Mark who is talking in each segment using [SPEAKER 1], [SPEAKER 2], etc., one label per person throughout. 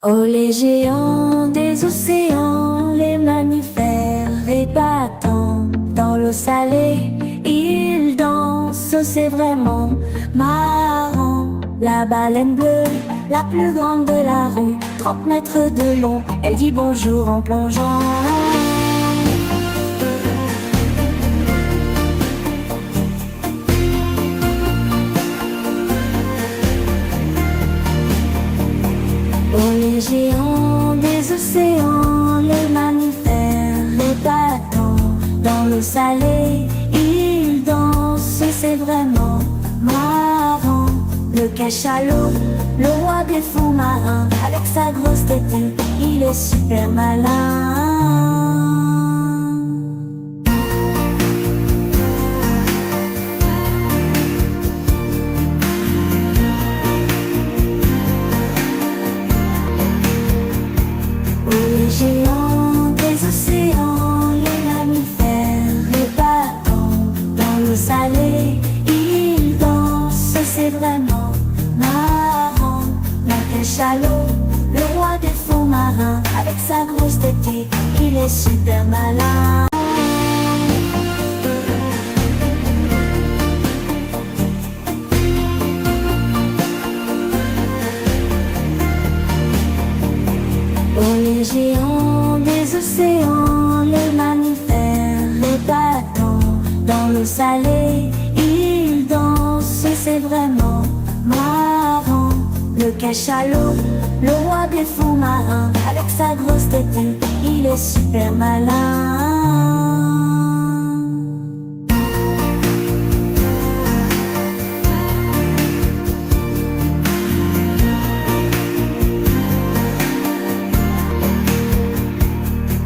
[SPEAKER 1] Oh les géants des océans, les mammifères, les battants, dans l'eau salée, ils dansent, c'est vraiment marrant. La baleine bleue, la plus grande de la rue, 30 mètres de long, elle dit bonjour en plongeant. Oh les géants des océans, les mammifères, les battants, dans l'eau salée, ils dansent, c'est vraiment marrant. Le cachalot, le roi des fonds marins, avec sa grosse tête, il est super malin. Les géants des océans, les mammifères, les battants, dans l'eau salée, ils dansent, c'est vraiment marrant. Le cachalot, le roi des fonds marins, avec sa grosse tête, il est super malin. Oh les géants des océans, les mammifères, les battants, dans l'eau salée, ils dansent, c'est vraiment marrant. Le cachalot, le roi des fonds marins, avec sa grosse tête, il est super malin.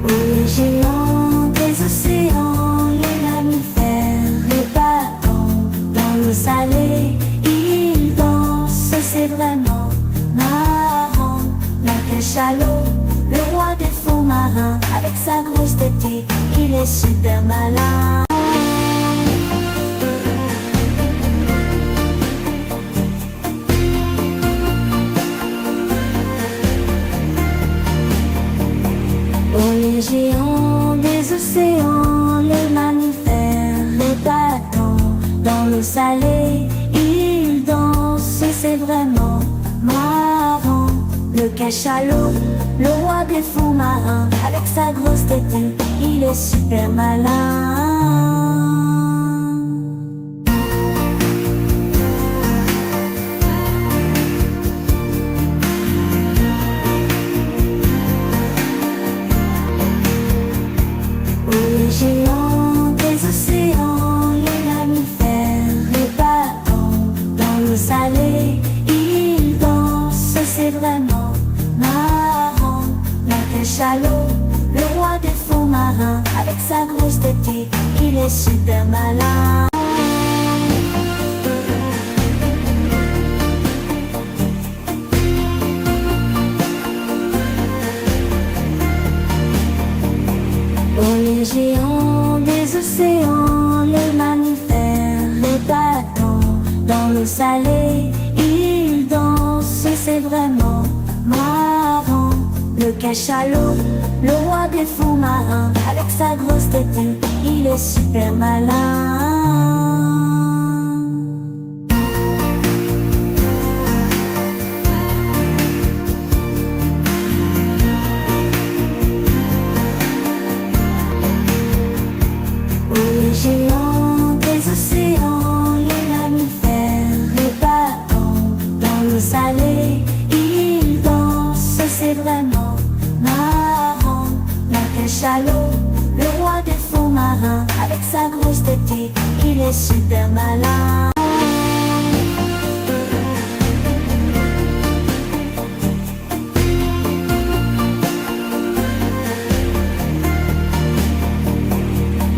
[SPEAKER 1] Les géants des océans, les mammifères, les battants, dans l'eau salée, ils dansent, c'est vraiment marrant. Le cachalot, le roi des fonds marins, avec sa grosse tête, il est super malin. Oh les géants des océans, les mammifères, les battants, dans l'eau salée, ils dansent, c'est vraiment marrant. Le cachalot, le roi des fonds marins, avec sa grosse tête, il est super malin. Les géants des océans, les mammifères, les battants, dans l'eau salée, ils dansent, c'est vraiment marrant. Le cachalot, le roi des fonds marins, avec sa grosse tête, il est super malin. Oh les géants des océans, les mammifères, les battants, dans l'eau salée, ils dansent, c'est vraiment marrant. Le cachalot, le roi des fonds marins, avec sa grosse tête, il est super malin. Les géants des océans, les mammifères, les battants, dans l'eau salée, ils dansent, c'est vraiment marrant. Le cachalot, le roi des fonds marins, avec sa grosse tête, il est super malin.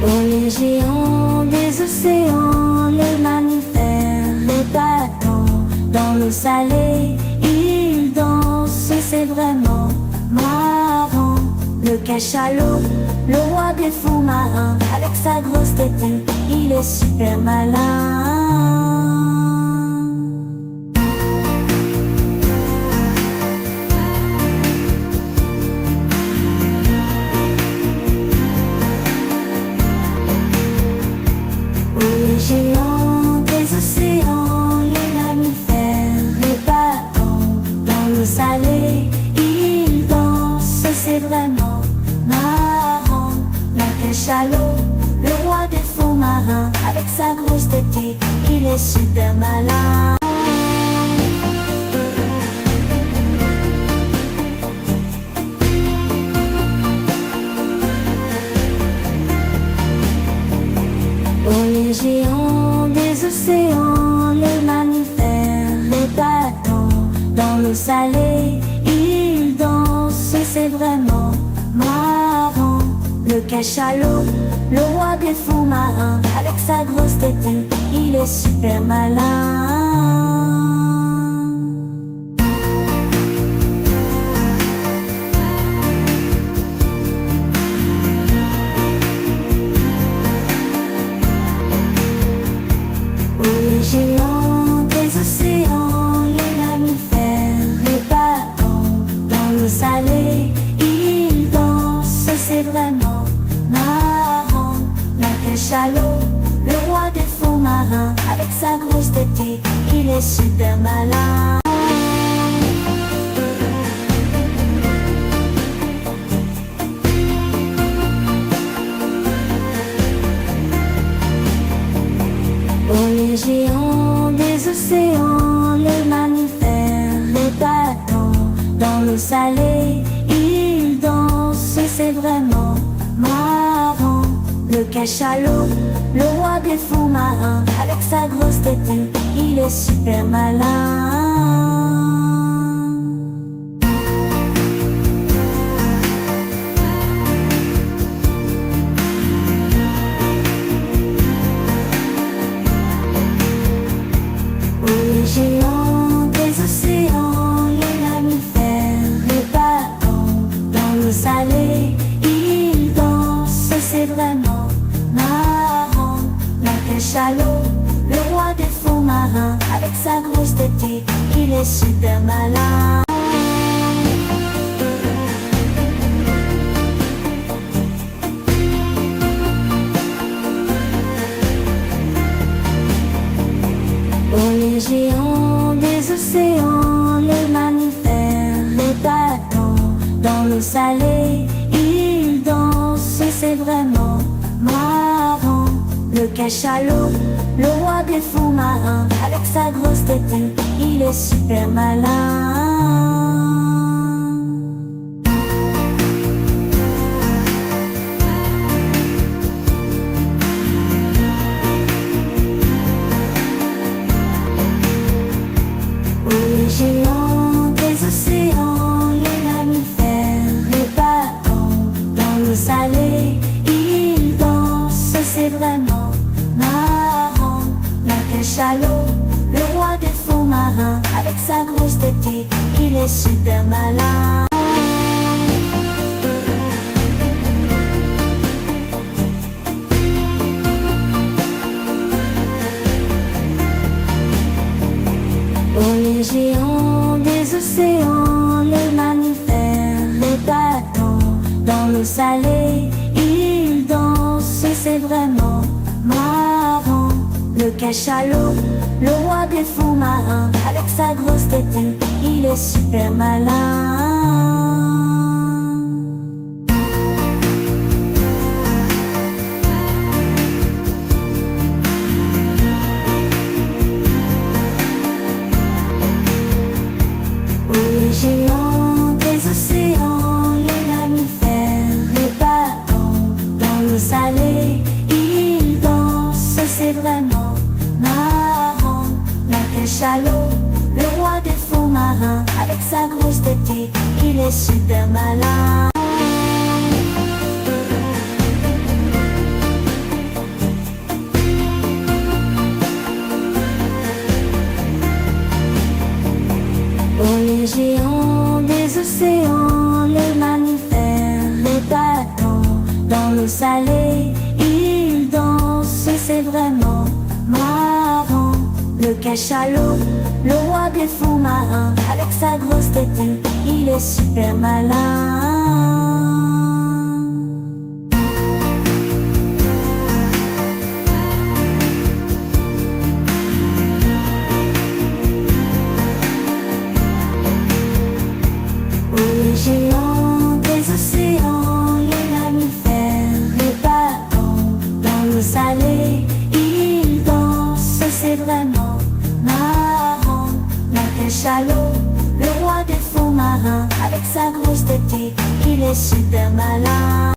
[SPEAKER 1] Oh les géants des océans, les mammifères, les battants, dans l'eau salée, ils dansent, c'est vraiment marrant. Le cachalot, le roi des fonds marins, avec sa grosse tête, il est super malin. cachalot, le roi des fonds marins. Avec sa grosse tête, il est super malin. Oh, les géants des océans, les mammifères, les bateaux, dans l'eau salée, ils dansent, c'est vraiment marrant. Le cachalot, le roi des fonds marins, avec sa grosse tête, il est super malin. Les géants des océans, les mammifères, les bateaux, dans l'eau salée, ils dansent, c'est vraiment marrant. Le cachalot, le roi des fonds marins, avec sa grosse tête, il est super malin. Oh, les géants des océans, les mammifères, les bateaux, dans l'eau salée, ils dansent, c'est vraiment marrant. Le cachalot, le roi des fonds marins, avec sa grosse tête, il est super malin. Les géants des océans, les mammifères, les bateaux, dans l'eau salée, ils dansent, c'est vraiment marrant. Le cachalot, le roi des fonds marins, avec sa grosse tête, il est super malin. Oh, les géants des océans, les mammifères, les bateaux, dans l'eau salée, ils dansent, c'est vraiment marrant. Le cachalot, le roi des fonds marins, avec sa grosse tête, il est super malin. Les géants des océans, les mammifères, les bateaux, dans l'eau salée, ils dansent, c'est vraiment marrant. Le cachalot, le roi des fonds marins, avec sa grosse tête, il est super malin. Oh, les géants des océans, les mammifères, les bateaux, dans l'eau salée, ils dansent, c'est vraiment marrant. Le cachalot, le roi des fonds marins, avec sa grosse tête, il est super malin. Les géants des océans, les mammifères, les bateaux, dans l'eau salée, ils dansent, c'est vraiment marrant. Le cachalot, le roi des fonds marins, avec sa grosse tête, il est super malin. Oh, les géants des océans, les mammifères, les bateaux, dans l'eau salée, ils dansent, c'est vraiment marrant. Le cachalot, le roi des fonds marins, avec sa grosse tête, il est super malin. Les géants des océans, les mammifères, les bateaux, sa grosse tête et il est super malin.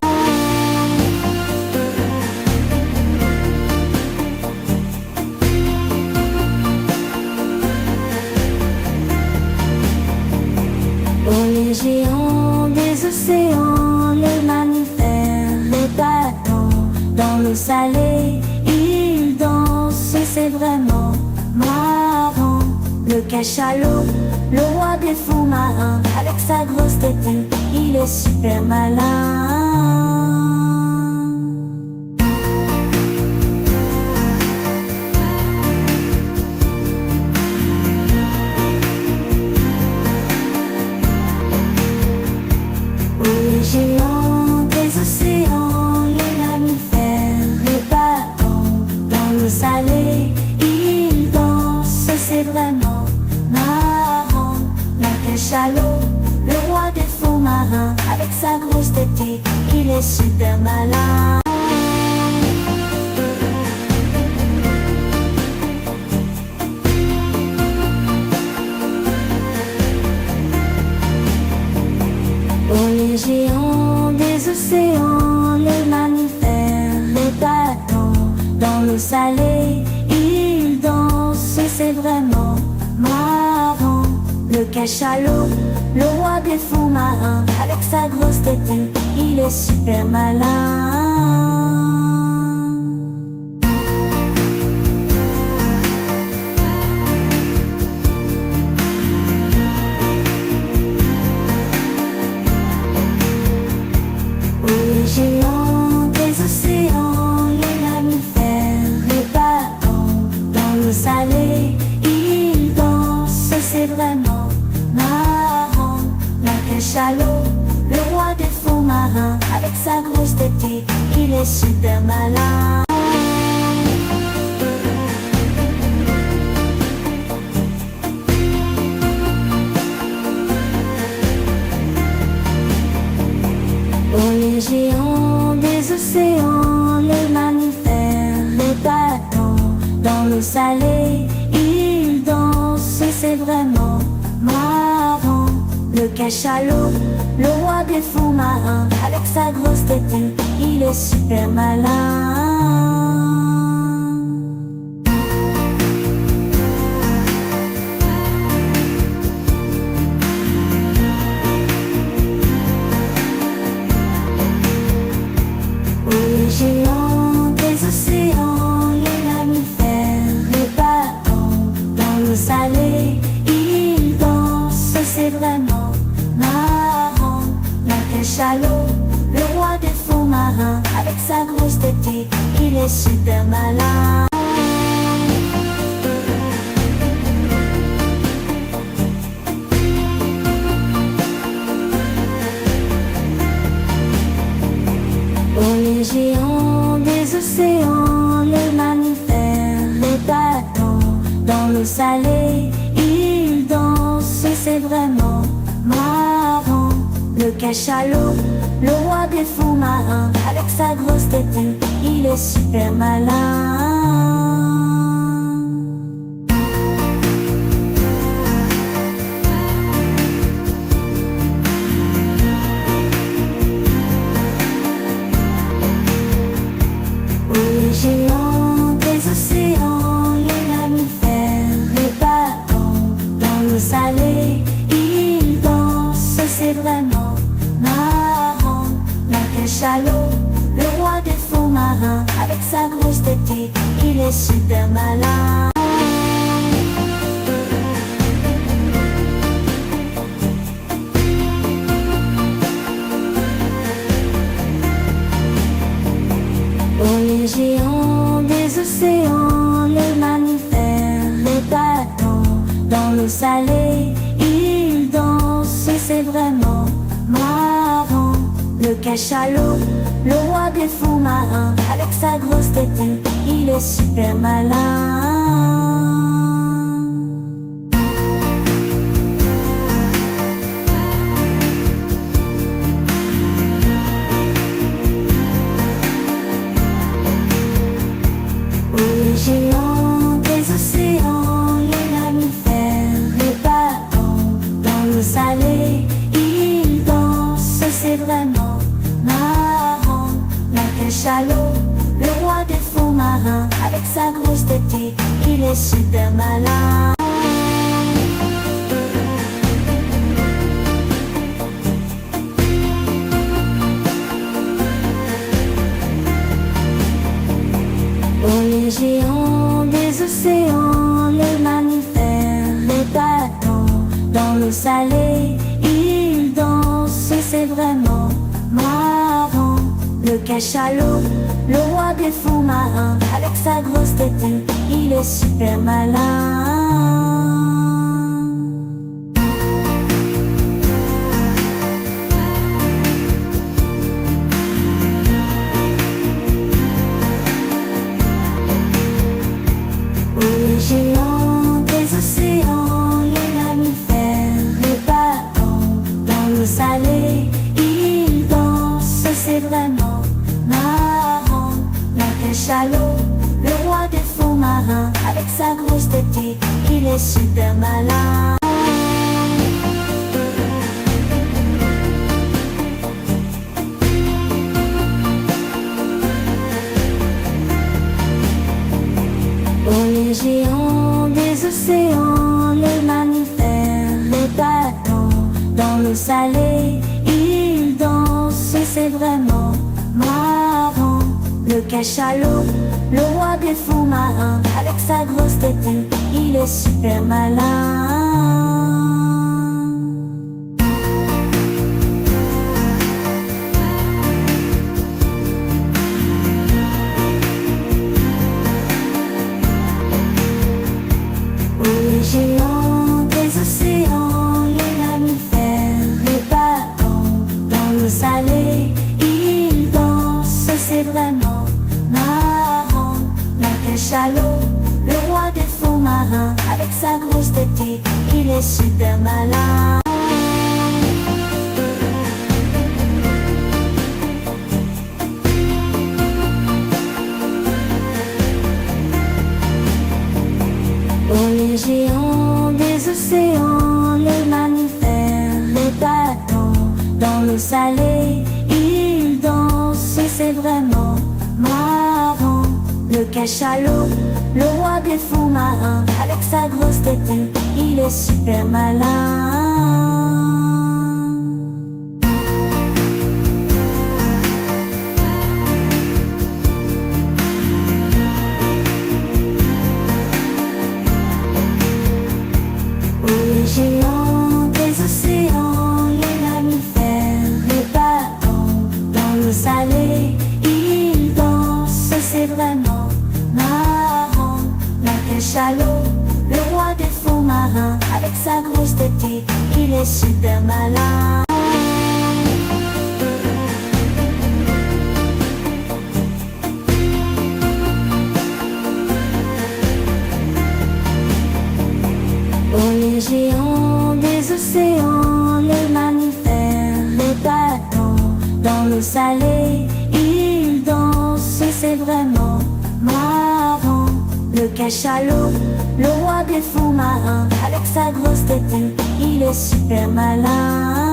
[SPEAKER 1] Oh, les géants des océans, les mammifères, les bateaux, dans l'eau salée, ils dansent, c'est vraiment marrant. Le cachalot, le roi des fonds marins, avec sa grosse tête, il est super malin. Les géants des océans, les mammifères, les bateaux, dans l'eau salée, ils dansent, c'est vraiment marrant. Le cachalot, le roi des fonds marins, avec sa grosse tête, il est super malin. Oh, les géants des océans, les mammifères, les bateaux, dans l'eau salée, ils dansent, c'est vraiment marrant. Le cachalot, le roi des fonds marins, avec sa grosse tête, il est super malin. Les géants des océans, les mammifères, les bateaux, dans l'eau salée, ils dansent, c'est vraiment marrant. Le cachalot, le roi des fonds marins, avec sa grosse tête, il est super malin. Oh, les géants des océans, les mammifères, les bateaux, dans l'eau salée, ils dansent, c'est vraiment marrant. Le cachalot, le roi des fonds marins, avec sa grosse tête, il est super malin. Les géants des océans, les mammifères, les bateaux, dans l'eau salée, ils dansent, c'est vraiment marrant. Le cachalot, le roi des fonds marins, avec sa grosse tête, il est super malin. Oh, les géants des océans, les mammifères, les bateaux, dans l'eau salée, ils dansent, c'est vraiment marrant. Le cachalot, le roi des fonds marins, avec sa grosse tête, il est super malin. Les géants des océans, les mammifères, les bateaux, dans l'eau salée, ils dansent, c'est vraiment marrant. Le cachalot, le roi des fonds marins, avec sa grosse tête, il est super malin. Oh, les géants des océans, les mammifères, les bateaux, dans l'eau salée, ils dansent, c'est vraiment marrant. Le cachalot, le roi des fonds marins, avec sa grosse tête, il est super malin. Les géants des océans, les mammifères, les bateaux, dans l'eau salée, ils dansent. cachalot, le roi des fonds marins. Avec sa grosse tête, il est super malin. Oh, les géants des océans, les mammifères, les bateaux, dans l'eau salée, ils dansent, c'est vraiment marrant. Le cachalot, le roi des fonds marins, avec sa grosse tête, il est super malin. Les géants des océans, les mammifères, les bateaux, dans l'eau salée, ils dansent, c'est vraiment marrant. Le cachalot, le roi des fonds marins, avec sa grosse tête, il est super malin. Oh, les géants des océans, les mammifères, les bateaux, dans l'eau salée, ils dansent, c'est vraiment marrant. Le cachalot, le roi des fonds marins, avec sa grosse tête, il est super malin. Les géants des océans, les mammifères, les bateaux, dans l'eau salée, ils dansent, c'est vraiment marrant. Le cachalot, le roi des fonds marins, avec sa grosse tête, il est super malin. Oh, les géants des océans, les mammifères, les bateaux, dans l'eau salée, ils dansent, c'est vraiment marrant. Le cachalot, le roi des fonds marins, avec sa grosse tête, il est super malin. Les géants des océans, les mammifères, les bateaux, dans l'eau salée, ils dansent, c'est vraiment marrant. Le cachalot, le roi des fonds marins, avec sa grosse tête, il est super malin. Oh, les géants des océans, les mammifères, les bateaux, dans l'eau salée, ils dansent, c'est vraiment marrant. Le cachalot, le roi des fonds marins, avec sa grosse tête, il est super malin.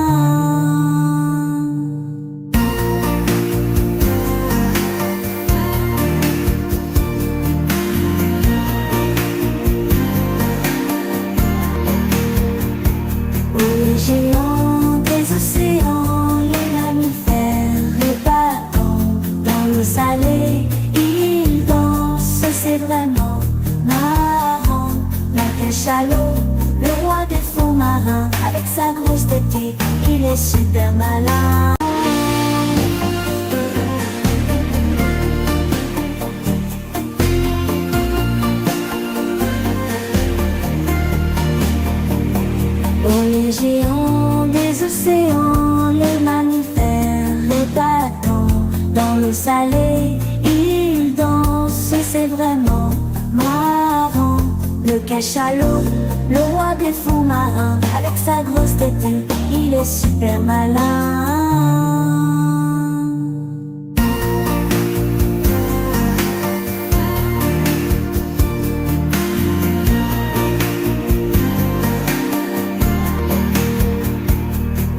[SPEAKER 1] Les géants des océans, les mammifères, les bateaux, dans l'eau salée, ils dansent, c'est vraiment marrant. Le cachalot, le roi des fonds marins, avec sa grosse tête, il est super malin. Oh, les géants des océans, les mammifères, les bateaux, dans l'eau salée, ils dansent, c'est vraiment marrant. Le cachalot, le roi des fonds marins, avec sa grosse tête, il est super malin.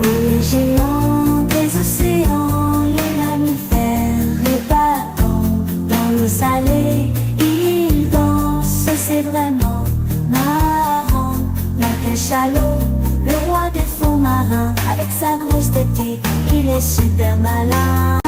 [SPEAKER 1] Les géants des océans, les mammifères, les bateaux, esthétique, il est super malin.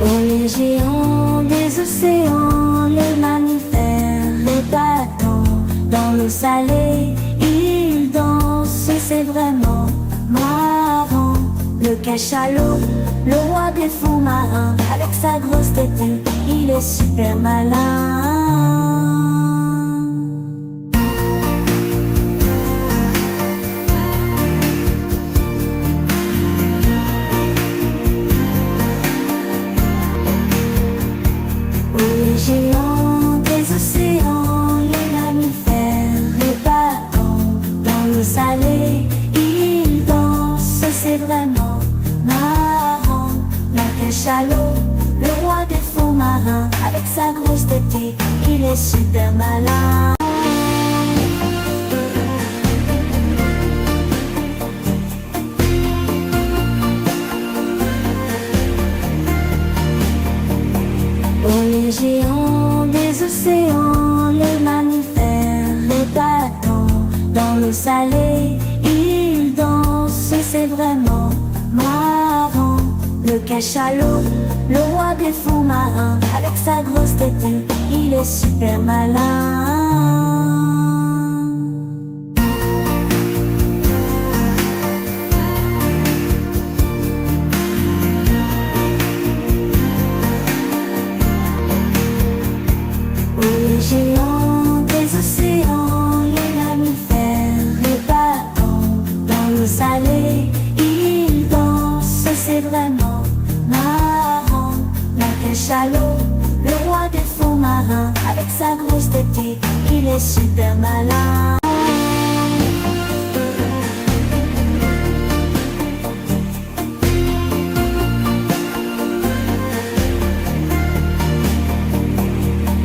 [SPEAKER 1] Oh, les géants des océans, les mammifères, les bateaux, dans l'eau salée, ils dansent, c'est vraiment marrant. Le cachalot, le roi des fonds marins, avec sa grosse tête, il est super malin. Les géants des océans, les mammifères, les bateaux, dans l'eau salée, ils dansent, c'est vraiment marrant. Le cachalot, le roi des fonds marins, avec sa grosse tête, il est super malin. Oh, les géants des océans, les mammifères, les bateaux, dans l'eau salée, ils dansent, c'est vraiment marrant. Le cachalot, le roi des fonds marins, avec sa grosse tête, il est super malin. Les géants des océans, les mammifères, les bateaux, dans l'eau salée, ils dansent, c'est vraiment marrant. Le cachalot, le roi des fonds marins, avec sa grosse tête, il est super malin.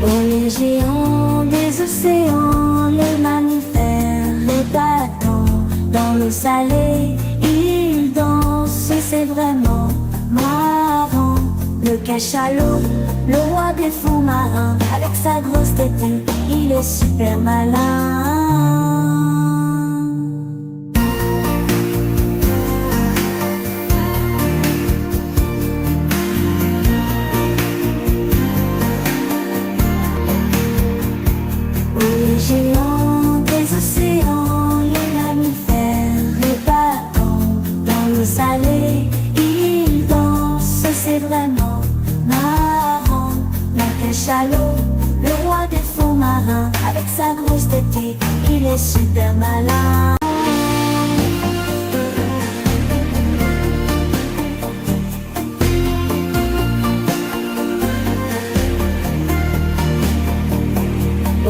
[SPEAKER 1] Oh, les géants des océans, les mammifères, les bateaux, dans l'eau salée, ils dansent, c'est vraiment marrant. Le cachalot, le roi des fonds marins, avec sa grosse tête, il est super malin. Les géants des océans, les mammifères, les bateaux, dans l'eau salée, ils dansent, c'est vraiment marrant. Le cachalot, le roi des fonds marins, avec sa grosse tête, il est super malin.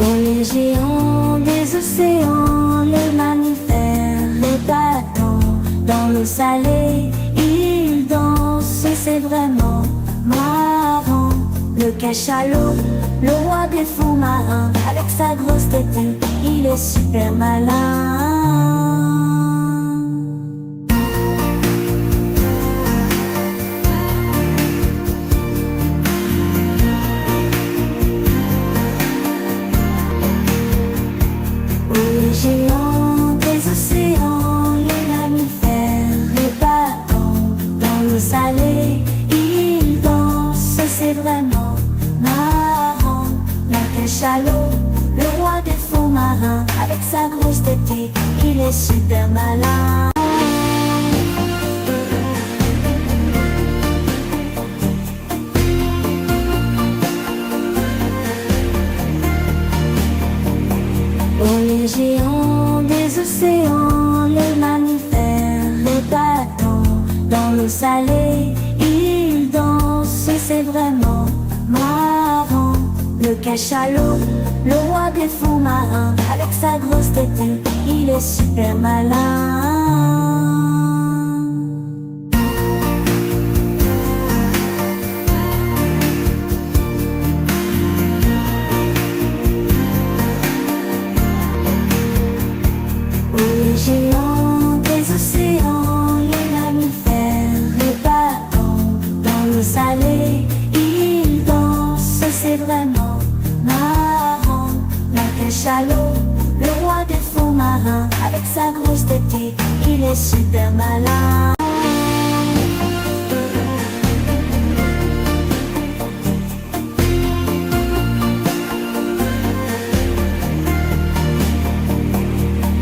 [SPEAKER 1] Oh, les géants des océans, les mammifères, les bateaux, dans l'eau salée, ils dansent, c'est vraiment marrant. Le cachalot, le roi des fonds marins, avec sa grosse tête, il est super malin. Les géants des océans, les mammifères, les bateaux, dans l'eau salée, ils dansent, c'est vraiment marrant. Le cachalot, le roi des fonds marins, avec sa grosse tête, il est super malin. Oh, les géants des océans, les mammifères, les bateaux, dans l'eau salée, ils dansent, c'est vraiment marrant. Le cachalot, le roi des fonds marins, avec sa grosse tête, il est super malin. Les géants des océans, les mammifères, les bateaux, dans l'eau salée, ils dansent, c'est vraiment marrant. Le cachalot, le roi des fonds marins, avec sa grosse tête, il est super malin.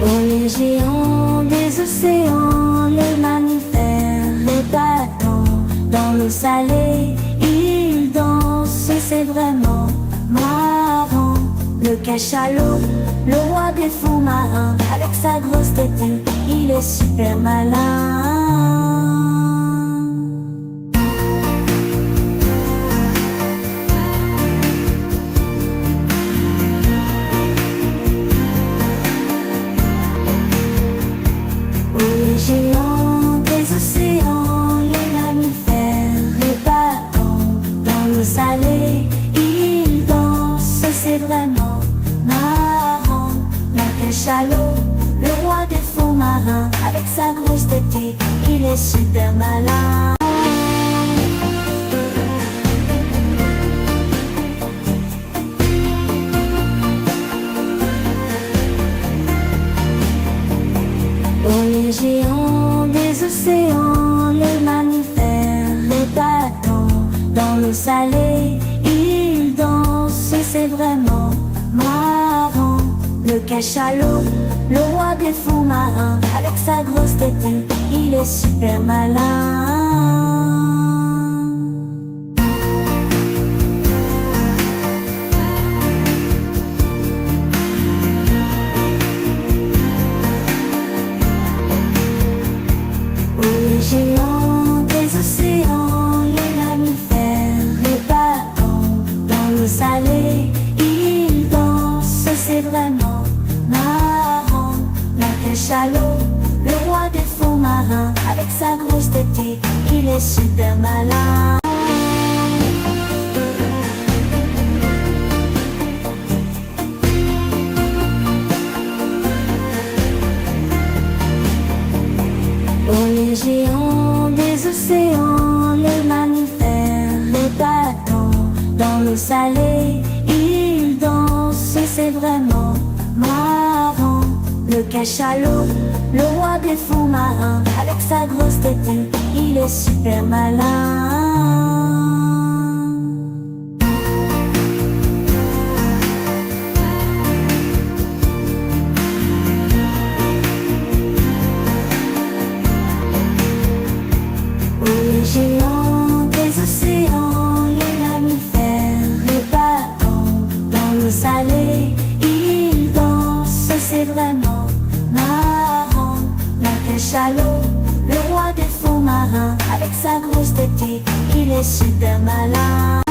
[SPEAKER 1] Oh, les géants des océans, les mammifères, les bâtons, dans l'eau salée, ils dansent, c'est vraiment marrant. Le cachalot, le roi des fonds marins, avec sa grosse tête, il est super malin. Les géants des océans, les mammifères, les bâtons, dans l'eau salée, ils dansent, c'est vraiment marrant. Le cachalot, le roi des fonds marins, avec sa grosse tête, il est super malin. Oh, les géants des océans, les mammifères, les bâtons, dans l'eau salée, ils dansent, c'est vraiment marrant. Le cachalot, le roi des fonds marins, avec sa grosse tête, il est super malin. Les géants des océans, les mammifères, les bâtons, dans l'eau salée, ils dansent, c'est vraiment marrant. Le cachalot, le roi des fonds marins, avec sa grosse tête, il est super malin. Oh, les géants des océans, les mammifères, les bâtons, dans l'eau salée, ils dansent, c'est vraiment marrant. Le cachalot, le roi des fonds marins, avec sa grosse tête, il est super malin. Les géants des océans, les mammifères, les bâtons, dans l'eau salée, ils dansent, c'est vraiment marrant. Le cachalot, le roi des fonds marins, avec sa grosse tête, il est super malin.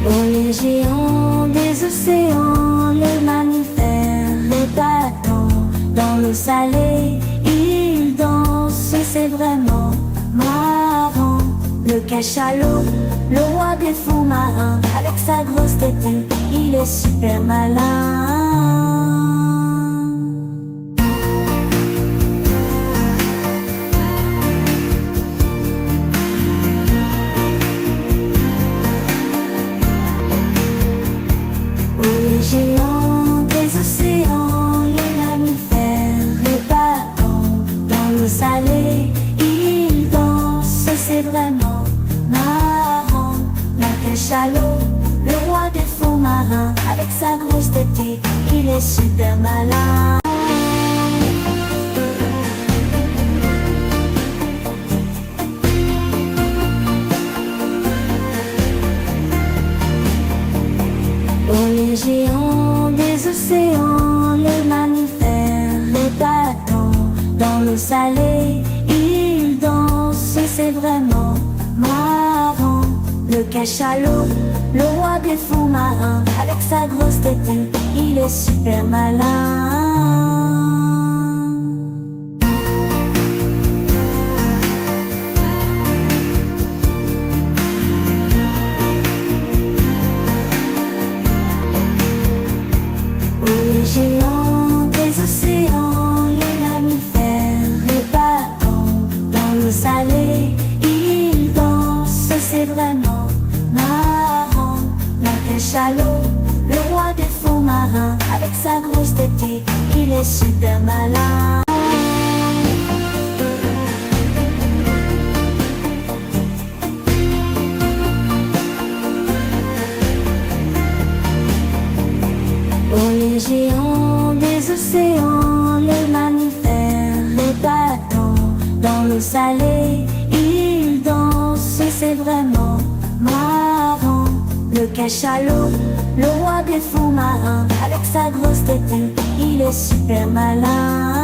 [SPEAKER 1] Oh, les géants des océans, les mammifères, les bâtons, dans l'eau salée, ils dansent, c'est vraiment marrant. Le cachalot, le roi des fonds marins, avec sa grosse tête, il est super malin. Les géants des océans, les mammifères, les bâtons, dans l'eau salée, ils dansent, c'est vraiment marrant. Le cachalot, le roi des fonds marins, avec sa grosse tête, il est super malin. Oh, les géants des océans, les mammifères, les bâtons, dans l'eau salée, ils dansent, c'est vraiment marrant. Le cachalot, le roi des fonds marins, avec sa grosse tête, il est super malin. Les géants des océans. super malin. Oh, les géants des océans, les mammifères, les bateaux, dans l'eau salée, ils dansent, c'est vraiment marrant. Le cachalot, le roi des fonds marins, avec sa grosse tête, il est super malin.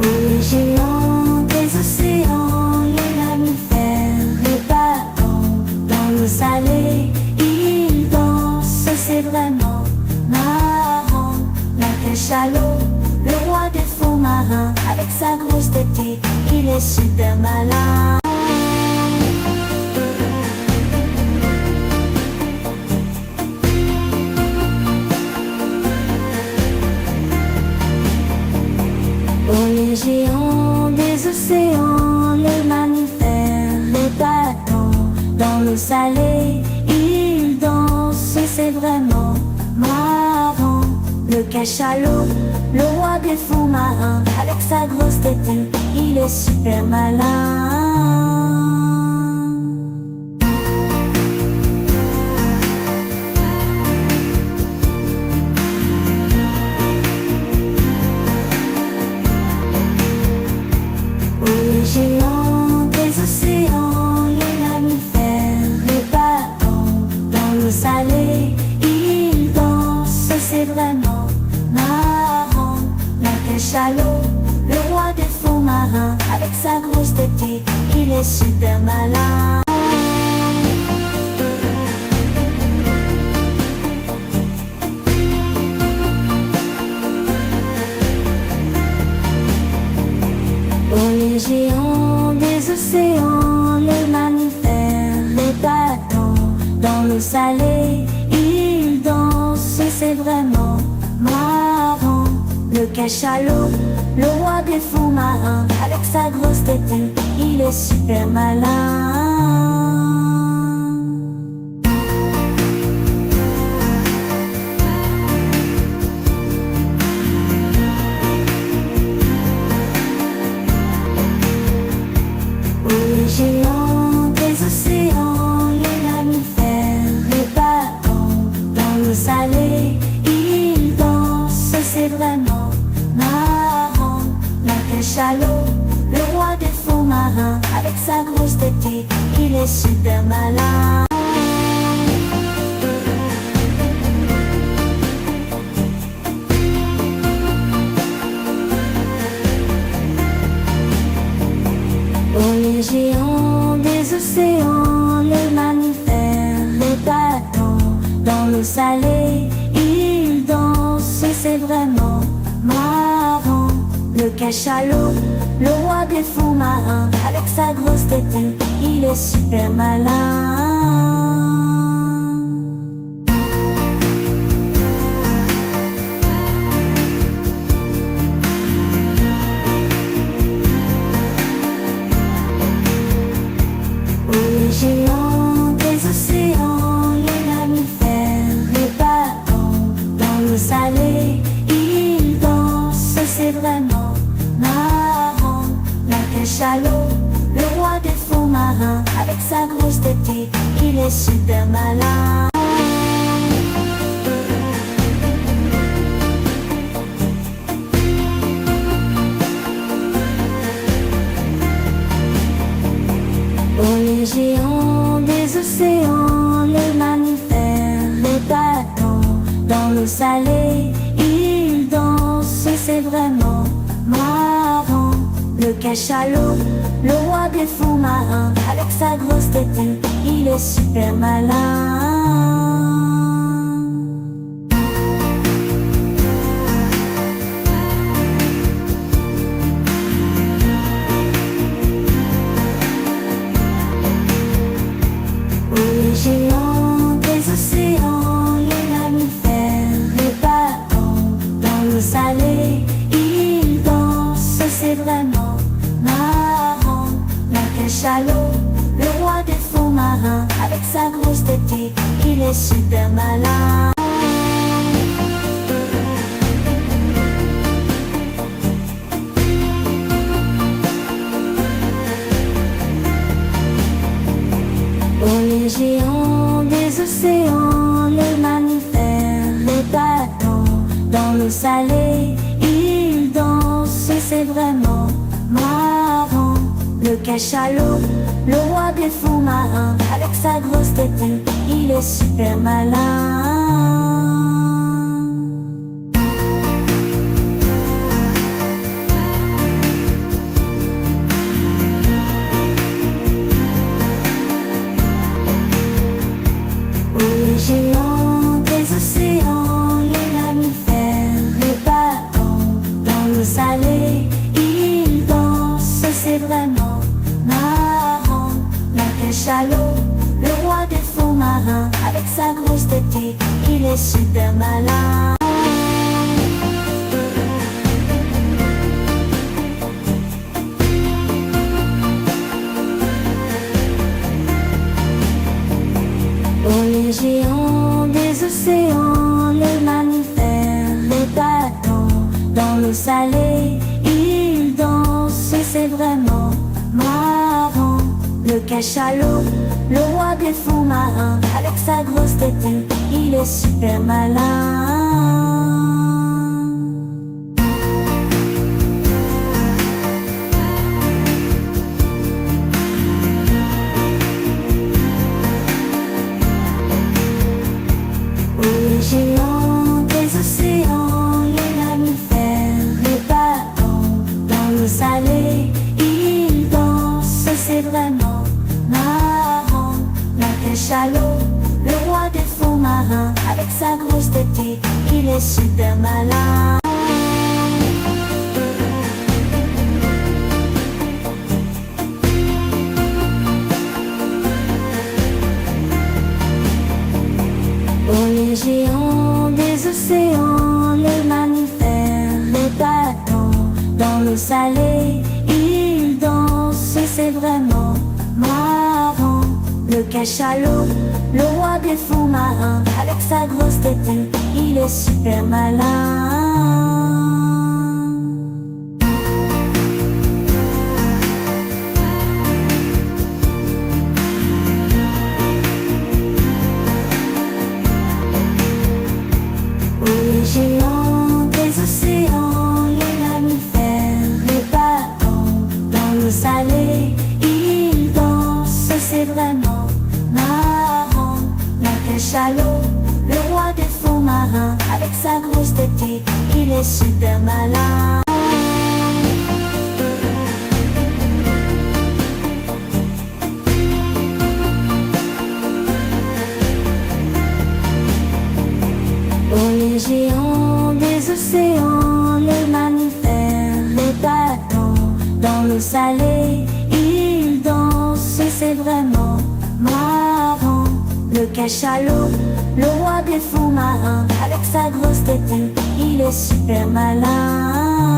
[SPEAKER 1] Les géants des océans, les mammifères, les bateaux, dans l'eau salée, ils dansent, c'est vraiment marrant. Le cachalot, le roi des fonds marins, avec sa grosse tête, il est super malin. Oh, les géants des océans, les mammifères, les bateaux, dans l'eau salée, ils dansent, c'est vraiment marrant. Le cachalot, le roi des fonds marins, avec sa grosse tête, il est super malin. Les géants des océans, les mammifères, les bateaux, dans l'eau salée, ils dansent, c'est vraiment marrant. Le cachalot, le roi des fonds marins, avec sa grosse tête, il est super malin. Oh, les géants des océans, les mammifères, les bateaux, dans l'eau salée, ils dansent, c'est vraiment marrant. Le cachalot, le roi des fonds marins, avec sa grosse tête, il est super malin. Les géants des océans, les mammifères, les bateaux, dans l'eau salée, ils dansent, c'est vraiment marrant. Le cachalot, le roi des fonds marins, avec sa grosse tête, il est super malin. Oh, les géants des océans, les mammifères, les bateaux, dans l'eau salée, ils dansent, c'est vraiment marrant. Le cachalot, le roi des fonds marins, avec sa grosse tête, il est super malin. Les géants des océans, les mammifères, les bateaux, dans l'eau salée, ils dansent, c'est vraiment marrant. Le cachalot, le roi des fonds marins, avec sa grosse tête, il est super malin. Oh, les géants des océans, les mammifères, les bateaux, dans l'eau salée, ils dansent, c'est vraiment marrant. Le cachalot, le roi des fonds marins, avec sa grosse tête, il est super malin. Les géants des océans, les mammifères, les bateaux, dans l'eau salée, ils dansent, c'est vraiment cachalot, le roi des fonds marins. Avec sa grosse tête, il est super malin. Oh, les géants des océans, les mammifères, les bateaux, dans l'eau salée, ils dansent, c'est vraiment marrant. Le cachalot, le roi des fonds marins, avec sa grosse tête, il est super malin. Les géants des océans, les mammifères, les bateaux, dans l'eau salée, ils dansent, c'est vraiment marrant. Le cachalot, le roi des fonds marins, avec sa grosse tête, il est super malin. Oh, les géants des océans, les mammifères, les bateaux, dans l'eau salée, ils dansent, c'est vraiment marrant. Le cachalot, le roi des fonds marins, avec sa grosse tête, il est super malin. Les géants des océans, les mammifères, les bateaux, dans l'eau salée, ils dansent, c'est vraiment marrant. Le cachalot, le roi des fonds marins, avec sa grosse tête, il est super malin. Oh, les géants des océans, les mammifères, les bateaux, dans l'eau salée, ils dansent, c'est vraiment marrant. Le cachalot, le roi des fonds marins, avec sa grosse tête, il est super malin. Les géants des océans, les mammifères, les bateaux, dans l'eau salée, ils dansent, c'est vraiment marrant. Le cachalot, le roi des fonds marins, avec sa grosse tête, il est super malin. Oh, les géants des océans, les mammifères, les bateaux, dans l'eau salée, ils dansent, c'est vraiment marrant. Le cachalot, le roi des fonds marins, avec sa grosse tête, il est super malin.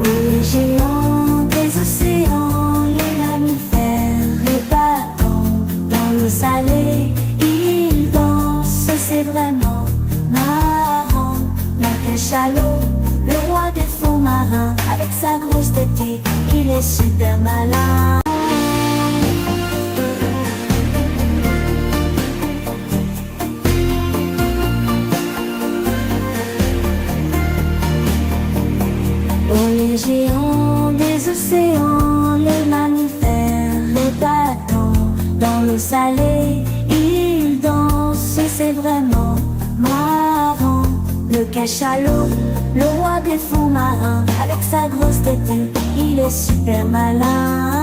[SPEAKER 1] Les géants des océans, les mammifères, les bateaux, dans l'eau salée, ils dansent, c'est vraiment marrant. Le cachalot, le roi des fonds marins, avec sa grosse tête, il est super malin. Oh, les géants des océans, les mammifères, les bateaux, dans l'eau salée, ils dansent, c'est vraiment marrant. Le cachalot, le roi des fonds marins, avec sa grosse tête, il est super malin.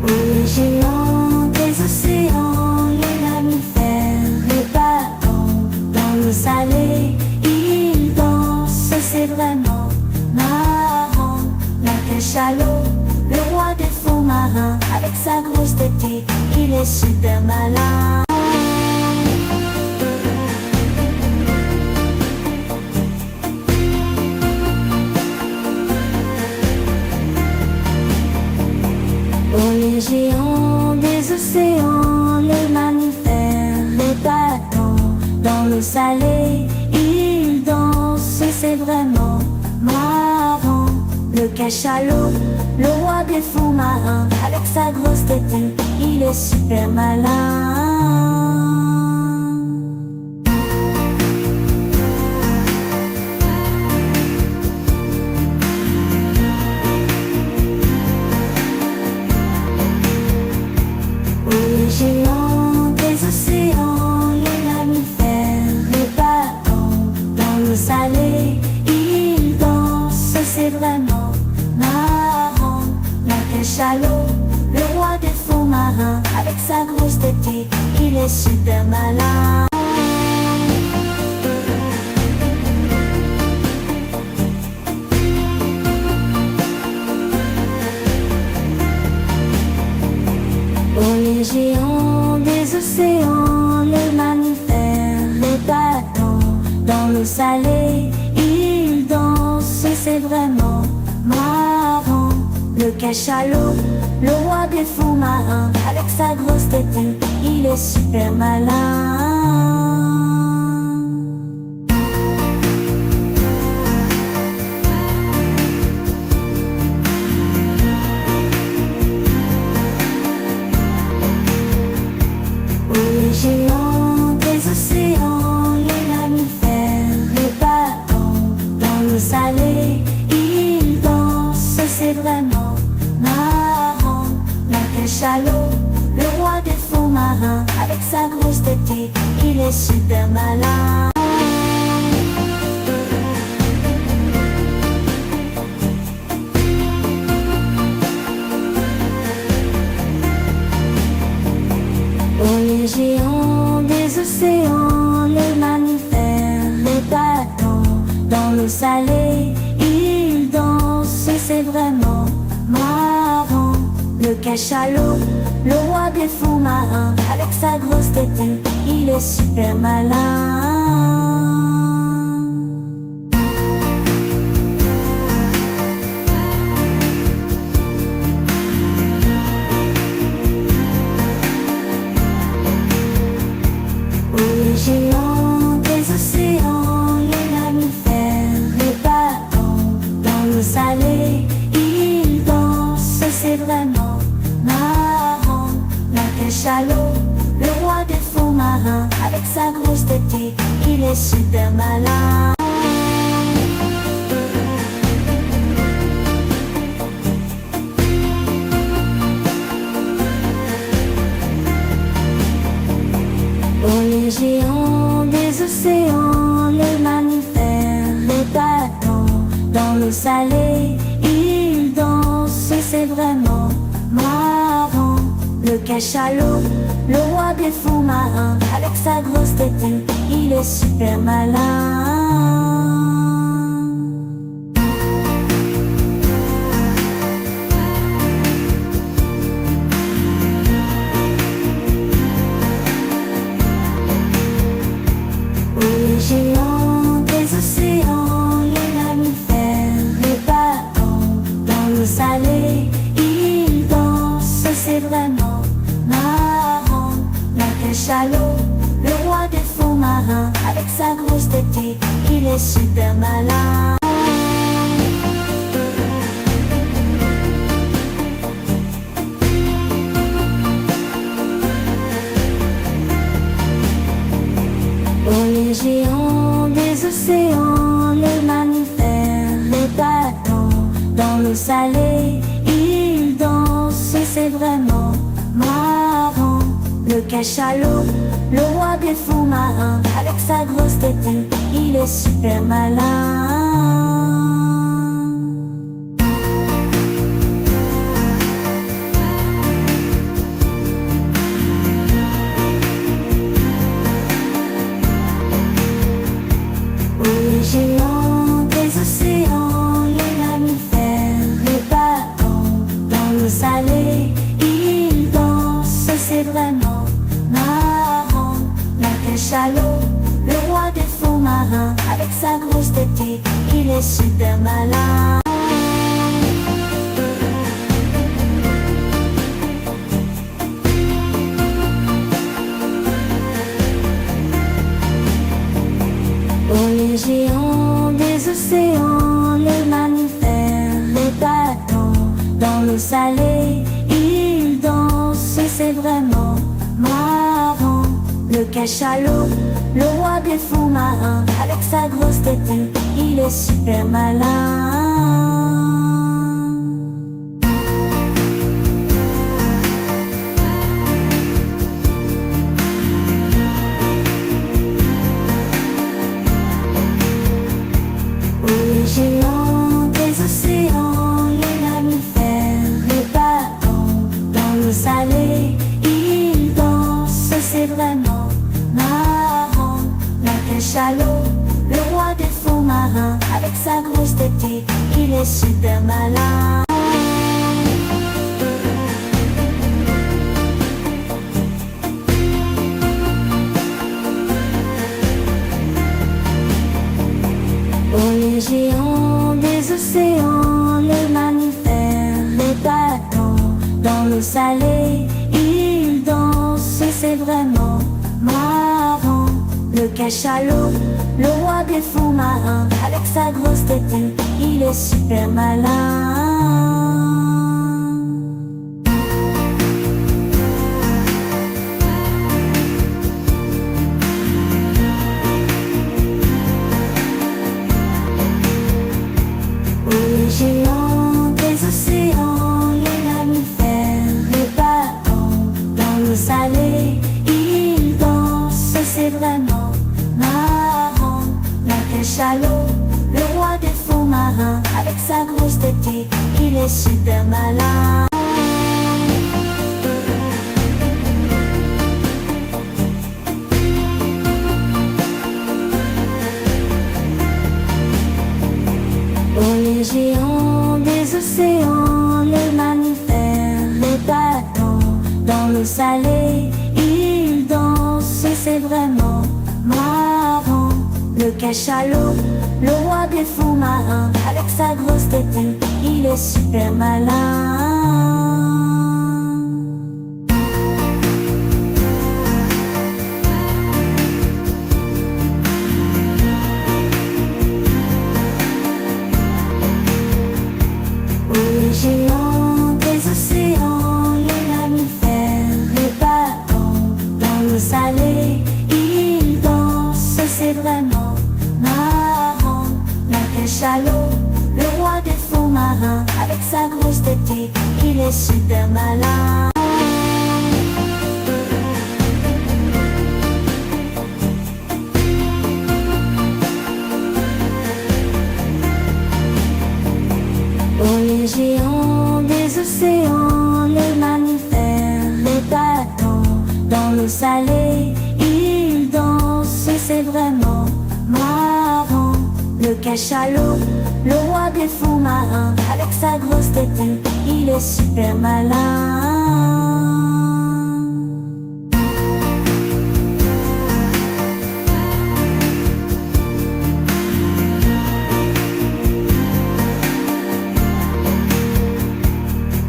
[SPEAKER 1] Les géants des océans, les mammifères, les bateaux, est super malin. Oh, les géants des océans, les mammifères, les bateaux, dans l'eau salée, ils dansent, c'est vraiment marrant. Le cachalot, le roi des fonds marins, avec sa grosse tête, il est super malin. Les géants des océans, les mammifères, les bateaux, dans l'eau salée, ils dansent, c'est vraiment marrant. Le cachalot, le roi des fonds marins, avec sa grosse tête, il est super malin. Oh, les géants des océans, les mammifères, les bateaux, dans l'eau salée, ils dansent, c'est vraiment marrant. Le cachalot, le roi des fonds marins, avec sa grosse tête, il est super malin. Les géants des océans, les mammifères, les bateaux, dans l'eau salée, ils dansent, c'est vraiment marrant. Le cachalot, le roi des fonds marins, avec sa grosse tête, il est super malin. Oh, les géants des océans, les mammifères, les bateaux, dans l'eau salée, ils dansent, c'est vraiment marrant. Le cachalot, le roi des fonds marins, avec sa grosse tête, il est super malin. Les géants des océans, les mammifères, les bateaux, dans l'eau salée, ils dansent, c'est vraiment marrant. Le cachalot, le roi des fonds marins, avec sa grosse tête, il est super malin. Oh, les géants des océans, les mammifères, les bateaux, dans l'eau salée, ils dansent, c'est vraiment marrant. Le cachalot, le roi des fonds marins, avec sa grosse tête, il est super malin. Les géants des océans, les mammifères, les bateaux, dans l'eau salée, ils dansent, c'est vraiment marrant. Le cachalot, le roi des fonds marins, avec sa grosse tête, il est super malin. Oh, les géants des océans, les mammifères, les bateaux, dans l'eau salée, ils dansent, c'est vraiment marrant. Le cachalot, le roi des fonds marins, avec sa grosse tête, il est super malin. Les géants des océans, les mammifères, les bateaux, dans l'eau salée, ils dansent, c'est vraiment cachalot, le roi des fonds marins. Avec sa grosse tête, il est super malin. Oh, les géants des océans, les mammifères, les bateaux, dans l'eau salée, ils dansent, c'est vraiment marrant. Le cachalot, le roi des fonds marins, avec sa grosse tête, il est super malin. Les géants des océans, les mammifères, les bateaux, dans l'eau salée, ils dansent, c'est vraiment marrant. Le cachalot, le roi des fonds marins, avec sa grosse tête, il est super malin. Oh, les géants des océans, les mammifères, les bateaux, dans l'eau salée, ils dansent, c'est vraiment marrant. Le cachalot, le roi des fonds marins, avec sa grosse tête, il est super malin. Les géants des océans, les mammifères, les bateaux, dans l'eau salée, ils dansent, c'est vraiment marrant. Le cachalot, le roi des fonds marins, avec sa grosse tête, il est super malin. Oh, les géants des océans, les mammifères, les bateaux, dans l'eau salée, ils dansent, c'est vraiment marrant. Le cachalot, le roi des fonds marins, avec sa grosse tête, il est super malin. Les géants des océans, les mammifères, les bateaux, dans l'eau salée, ils dansent, c'est vraiment marrant. Le cachalot, le roi des fonds marins, avec sa grosse tête, il est super malin. Oh, les géants des océans, les mammifères, les bateaux, dans l'eau salée, ils dansent, c'est vraiment marrant. Le cachalot, le roi des fonds marins, avec sa grosse tête, il est super malin.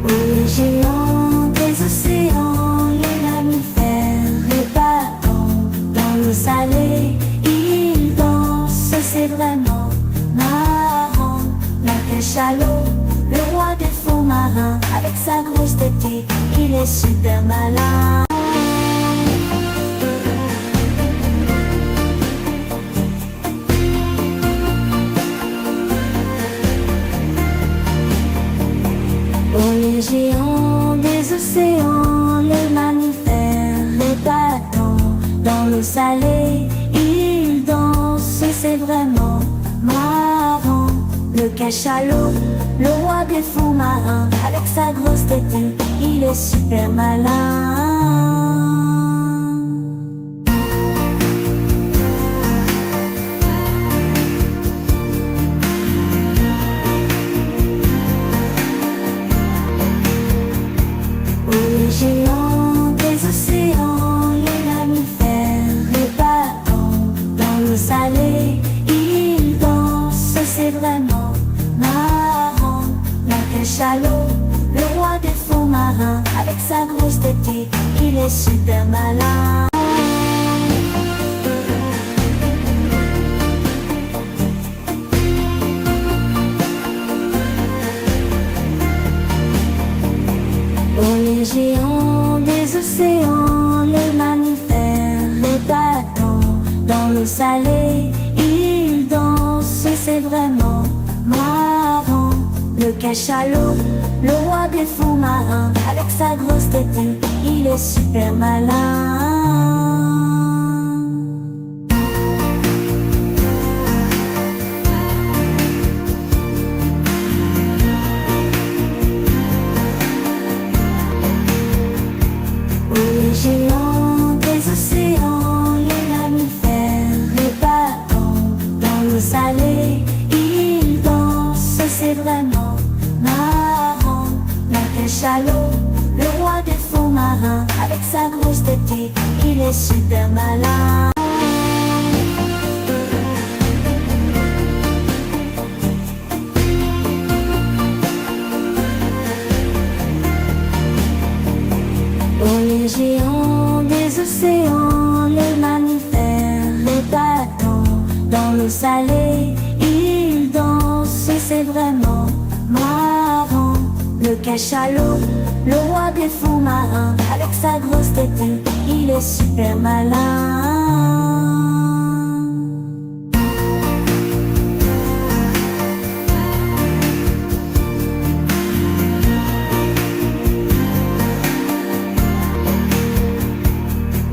[SPEAKER 1] Les géants des océans, les mammifères, les bateaux, dans l'eau salée, ils dansent, c'est vraiment marrant. Le cachalot, le roi des fonds marins, avec sa grosse tête, il est super malin. Oh, les géants des océans, les mammifères, les bateaux, dans l'eau salée, ils dansent, c'est vraiment marrant. Le cachalot, le roi des fonds marins, avec sa grosse tête, il est super malin. Les géants des océans, les mammifères, les bateaux, est super malin. Oh, les géants des océans, les mammifères, les bateaux, dans l'eau salée, ils dansent, c'est vraiment marrant. Le cachalot, le roi des fonds marins, avec sa grosse tête, il est super malin. Les géants des océans, les mammifères, les bateaux, dans l'eau salée, ils dansent, c'est vraiment marrant. Le cachalot, le roi des fonds marins, avec sa grosse tête, il est super malin. Oh, les géants des océans, les mammifères, les bateaux, dans l'eau salée, ils dansent, c'est vraiment marrant. Le cachalot, le roi des fonds marins, avec sa grosse tête, il est super malin.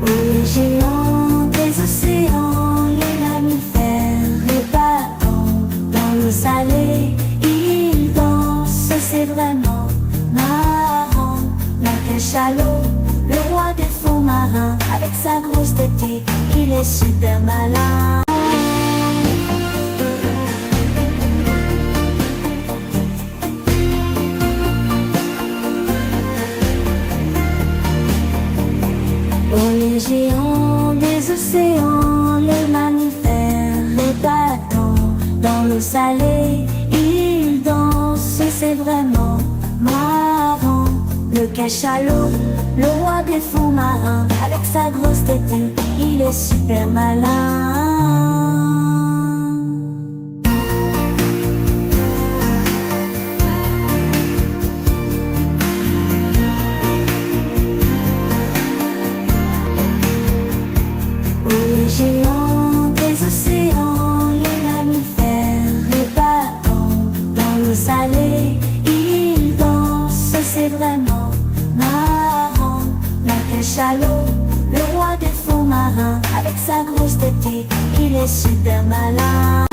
[SPEAKER 1] Les géants des océans, les mammifères, les bateaux, dans l'eau salée, ils dansent, c'est vraiment marrant. Le cachalot, le roi des fonds marins, avec sa grosse tête, il est super malin. Oh, les géants des océans, les mammifères, les bateaux, dans l'eau salée, ils dansent, c'est vraiment marrant. Le cachalot, le roi des fonds marins, avec sa grosse tête, il est super malin. Les géants des océans, les mammifères, les bateaux, dans l'eau salée, ils dansent, c'est vraiment marrant. Le cachalot, le roi des fonds marins, avec sa grosse tête, il est super malin.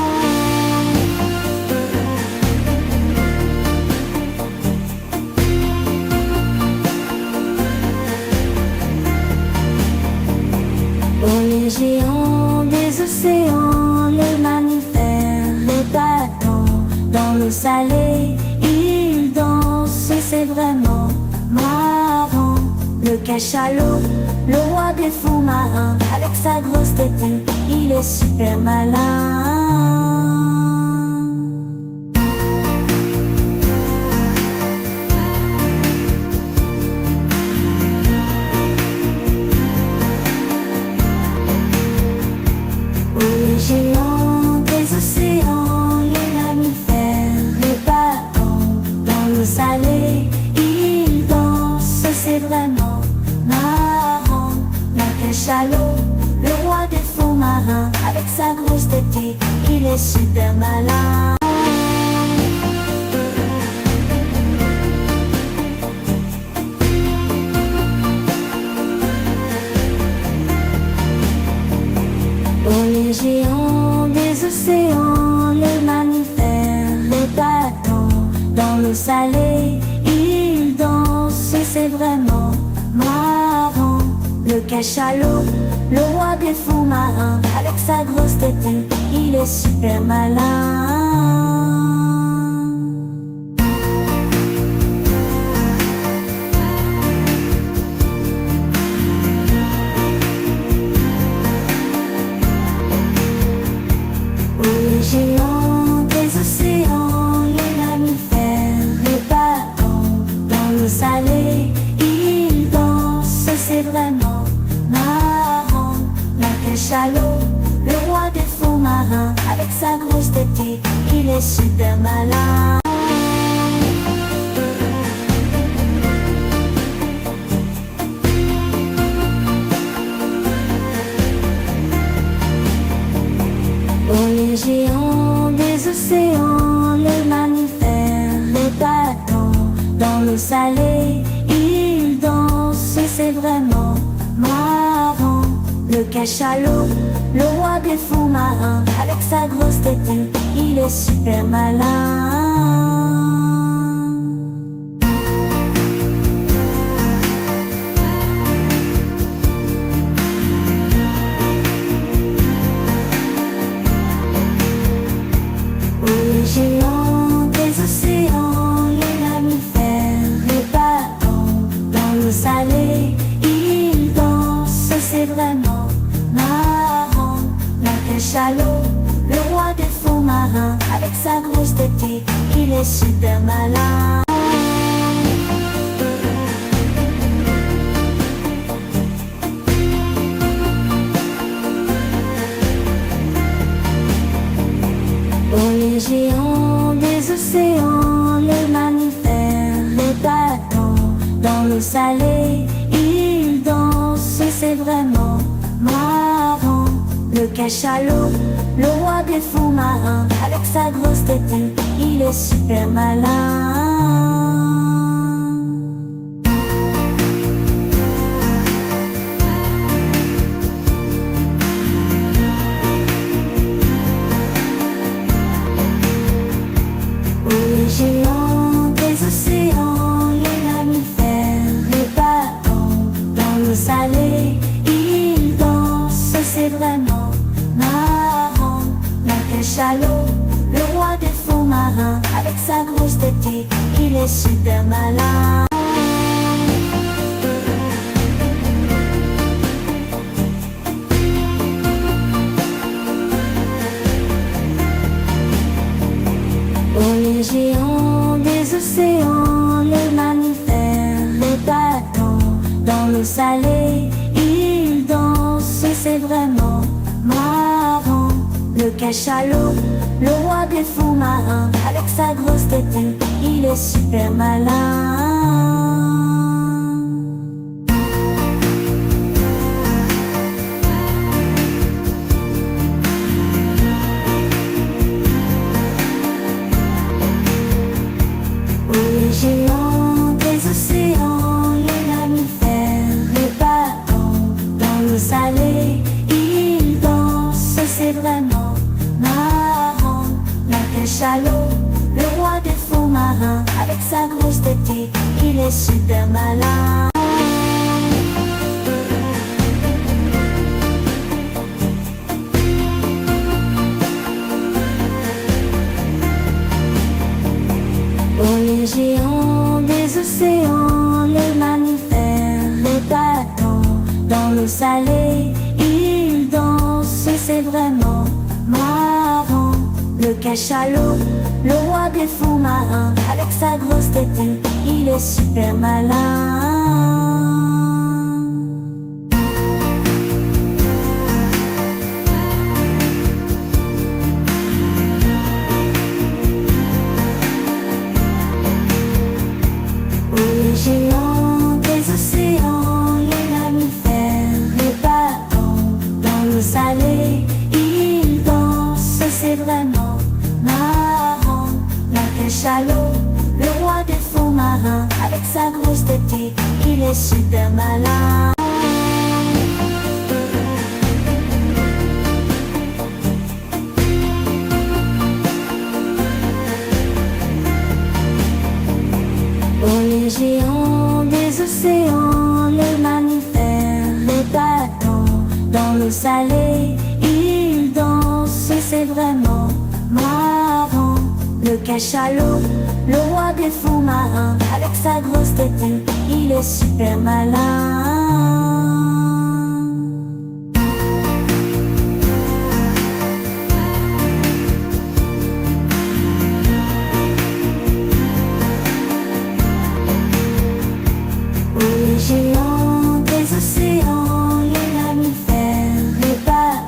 [SPEAKER 1] Oh, les géants des océans, les mammifères, les bateaux, dans l'eau salée, ils dansent, c'est vraiment marrant. Le cachalot, le roi des fonds marins, avec sa grosse tête, il est super malin. Les géants des océans, les mammifères, les bateaux, dans l'eau salée, ils dansent, c'est vraiment marrant. Le cachalot, le roi des fonds marins, avec sa grosse tête, il est super malin. Oh, les géants des océans, les mammifères, les bateaux, dans l'eau salée, ils dansent, c'est vraiment marrant. Le cachalot, le roi des fonds marins, avec sa grosse tête, il est super malin. Les géants des océans, les mammifères, les bateaux, dans l'eau salée, ils dansent, c'est vraiment cachalot, le roi des fonds marins. Avec sa grosse tête, il est super malin. Oh, les géants des océans, les mammifères, les bateaux, dans l'eau salée, ils dansent, c'est vraiment marrant. Le cachalot, le roi des fonds marins, avec sa grosse tête, il est super malin. Les géants des océans, les mammifères, les bateaux, dans l'eau salée, ils dansent, c'est vraiment marrant. Le cachalot, le roi des fonds marins, avec sa grosse tête, il est super malin. Oh, les géants des océans, les mammifères, les bateaux, dans l'eau salée, ils dansent, c'est vraiment marrant. Le cachalot, le roi des fonds marins, avec sa grosse tête, il est super malin. Les géants des océans, les mammifères, les bateaux, dans l'eau salée, ils dansent, c'est vraiment marrant. Le cachalot, le roi des fonds marins, avec sa grosse tête, il est super malin. Oh, les géants des océans, les mammifères, les bateaux, dans l'eau salée, ils dansent, c'est vraiment marrant. Le cachalot, le roi des fonds marins, avec sa grosse tête, il est super malin. Les géants des océans, les mammifères, les bateaux, dans l'eau salée, ils dansent, c'est vraiment marrant. Le cachalot, le roi des fonds marins, avec sa grosse tête, il est super malin. Oh, les géants des océans, les mammifères, les bateaux, dans l'eau salée, ils dansent, c'est vraiment marrant. Le cachalot, le roi des fonds marins, avec sa grosse tête, il est super malin. Les géants des océans, les mammifères, les bateaux, dans l'eau salée, ils dansent, c'est vraiment marrant. Le cachalot, le roi des fonds marins, avec sa grosse tête, il est super malin. Oh, les géants des océans, les mammifères, les bateaux, dans l'eau salée, ils dansent, c'est vraiment marrant. Le cachalot, le roi des fonds marins, avec sa grosse tête, il est super malin. Les géants des océans, les mammifères, les bateaux,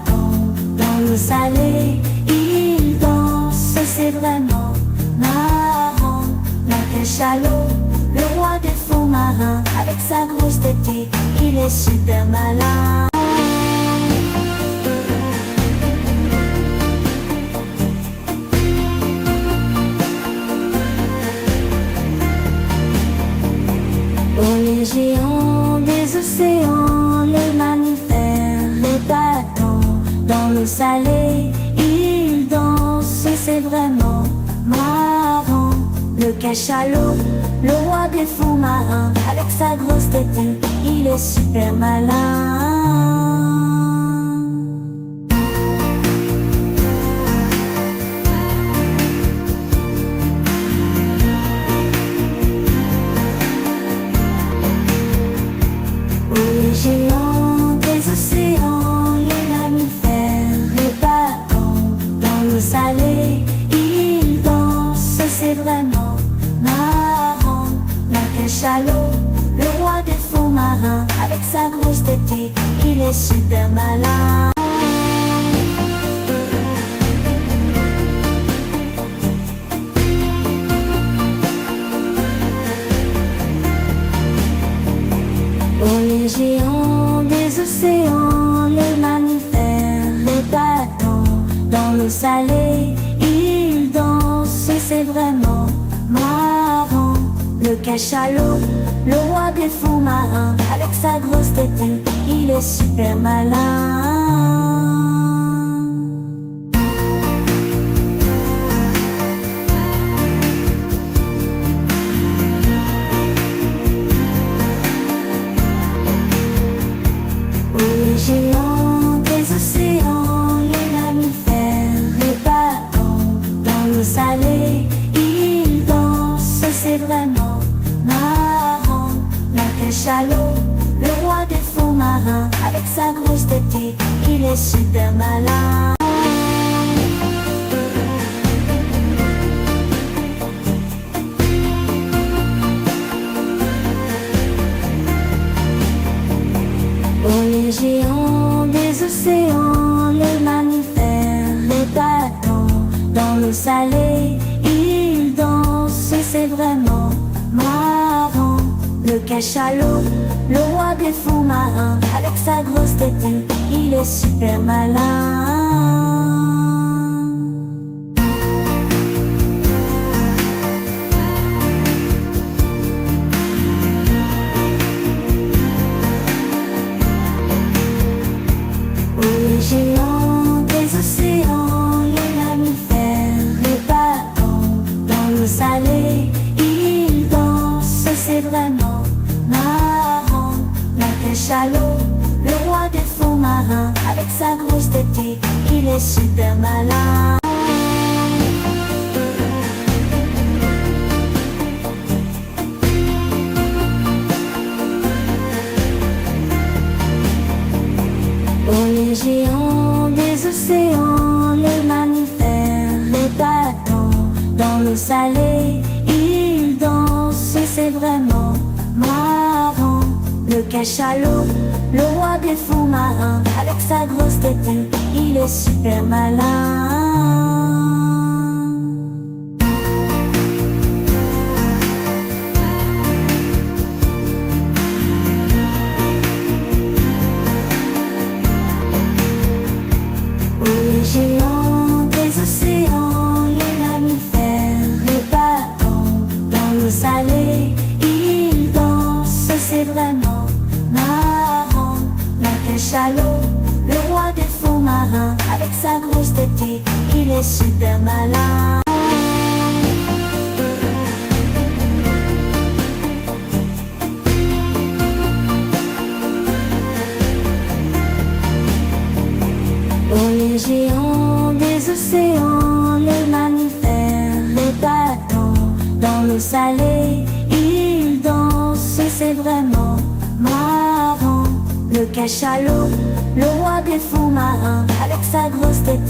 [SPEAKER 1] salé, il danse, c'est vraiment marrant. Le cachalot, le roi des fonds marins, avec sa grosse tête, il est super malin. Les géants des océans, les mammifères, les bâtons, dans l'eau salée, ils dansent, c'est vraiment marrant. Le cachalot, le roi des fonds marins, avec sa grosse tête, il est super malin. Les géants des océans, les mammifères, les bâtons, dans l'eau salée, ils dansent, c'est vraiment marrant. Le cachalot, le roi des fonds marins, avec sa grosse tête, il est super malin. Les géants des océans, les mammifères, les bâtons, dans l'eau salée, ils dansent, c'est vraiment marrant. Le cachalot, le roi des fonds marins, avec sa grosse tête, il est super malin. Les géants des océans, les mammifères, les bâtons, dans l'eau salée, ils dansent, c'est vraiment marrant. Le cachalot, le roi des fonds marins, avec sa grosse tête, il est super malin. Les géants des océans, les mammifères, les bâtons, dans l'eau salée, ils dansent, c'est vraiment marrant. Le cachalot, le roi des fonds marins, avec sa grosse tête, il est super malin. Les géants des océans, les mammifères, les bâtons, dans l'eau salée, ils dansent, c'est vraiment marrant. Le cachalot, le roi des fonds marins, avec sa grosse tête, il est super malin. Les géants des océans, les mammifères, les bâtons, dans l'eau salée, ils dansent, c'est vraiment marrant. Le cachalot, le roi des fonds marins, avec sa grosse tête, il est super malin. Les géants des océans, les mammifères, les bâtons, dans l'eau salée, ils dansent, c'est vraiment marrant. Le cachalot, le roi des fonds marins, avec sa grosse tête,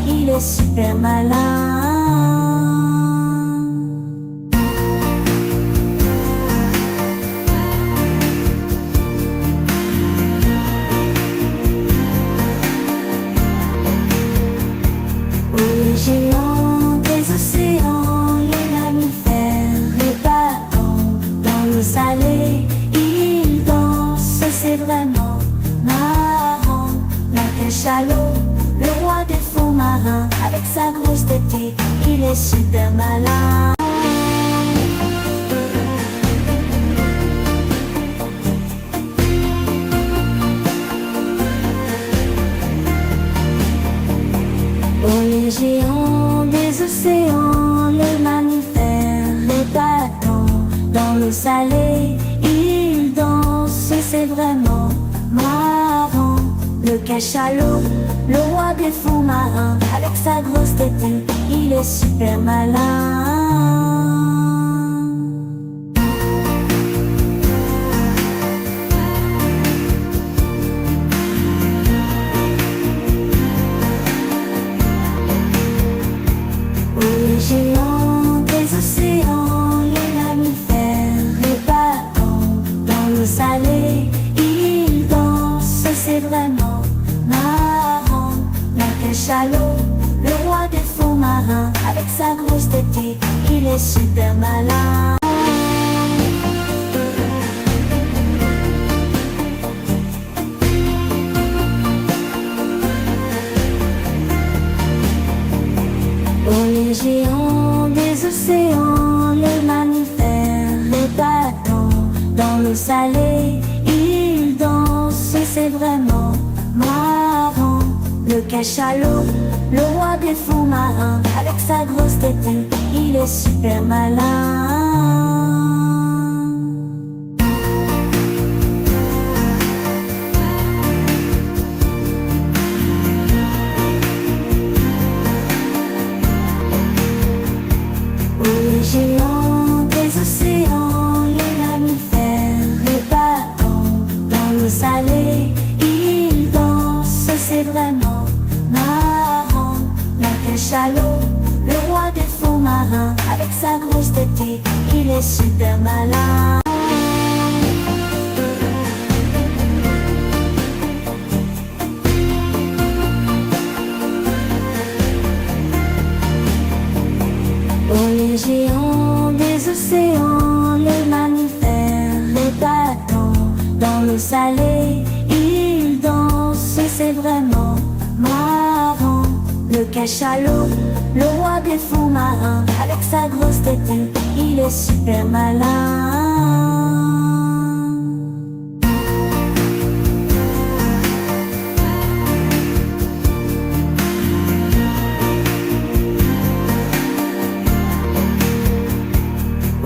[SPEAKER 1] il est super malin. Les géants des océans, les mammifères, les bâtons, dans l'eau salée, ils dansent, c'est vraiment marrant. Le cachalot, le roi des fonds marins, avec sa grosse tête, il est super malin. les géants des océans, les mammifères, les bateaux, dans l'eau salée, ils dansent, c'est vraiment marrant. Le cachalot, le roi des fonds marins, avec sa grosse tête, il est super malin. Les géants des océans, les mammifères, les bateaux, dans l'eau salée, ils dansent, c'est vraiment marrant. Le cachalot, le roi des fonds marins, avec sa grosse tête, il est super malin. Les géants des océans, les mammifères, les bateaux, dans l'eau salée, ils dansent, c'est vraiment marrant. Le cachalot, le roi des fonds marins, avec sa grosse tête, il est super malin. Les géants des océans, les mammifères, les bateaux, dans l'eau salée, ils dansent, c'est vraiment marrant. Le cachalot, le roi des fonds marins, avec sa grosse tête, il est super malin. Les géants des océans, les mammifères, les bateaux, dans l'eau salée, ils dansent, c'est vraiment marrant. Le cachalot, le roi des fonds marins, avec sa grosse tête, il est super malin.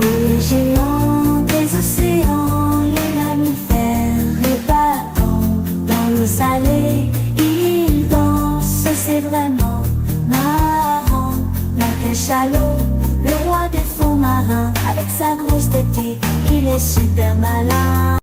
[SPEAKER 1] Les géants des océans, les mammifères, les bateaux, dans l'eau salée, ils dansent, c'est vraiment marrant. Le cachalot, le roi des fonds marins, avec sa grosse tête, il est super malin.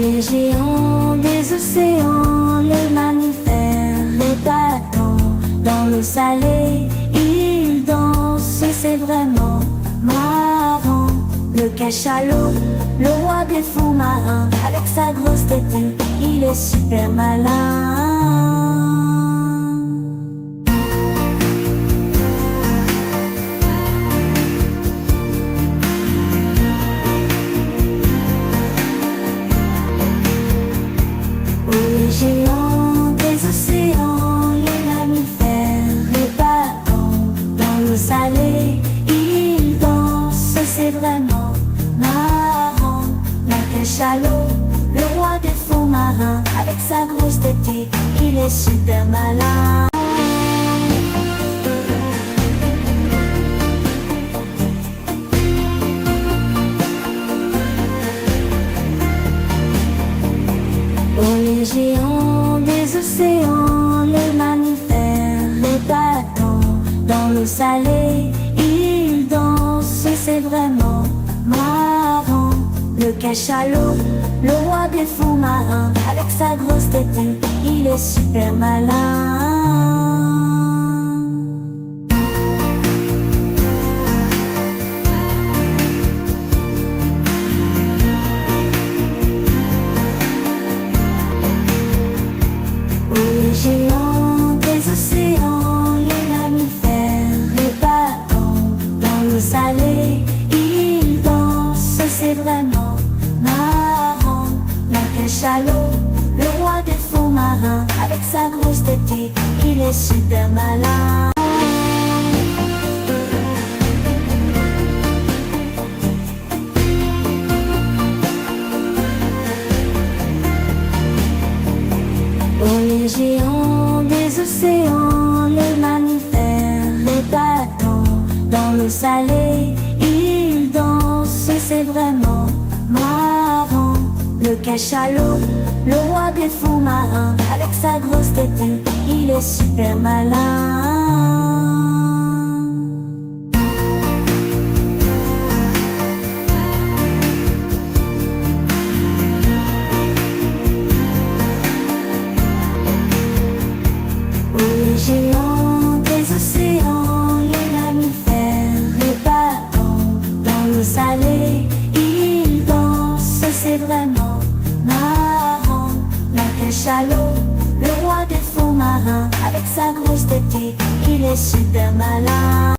[SPEAKER 1] Les géants des océans, les mammifères, les bateaux, dans l'eau salée, ils dansent, c'est vraiment marrant. Le cachalot, le roi des fonds marins, avec sa grosse tête, il est super malin. Les géants des océans, les mammifères, les bateaux, dans l'eau salée, ils dansent, c'est vraiment marrant. Le cachalot, le roi des fonds marins, avec sa grosse tête, il est super malin. Les géants des océans, les mammifères, les bateaux, dans l'eau salée, ils dansent, c'est vraiment marrant. Le cachalot, le roi des fonds marins, avec sa grosse tête, il est super malin. Les géants des océans, les mammifères, les bateaux, dans l'eau salée, ils dansent, c'est vraiment marrant. Le cachalot, le roi des fonds marins, avec sa grosse tête, il est super malin. l'eau salée, il danse, c'est vraiment marrant. Le cachalot, le roi des fonds marins, avec sa grosse tête, il est super malin. Les géants des océans, les mammifères, les bâtons, dans l'eau salée, ils dansent, c'est vraiment marrant. Le cachalot, le roi des fonds marins, avec sa grosse tête, il est super malin.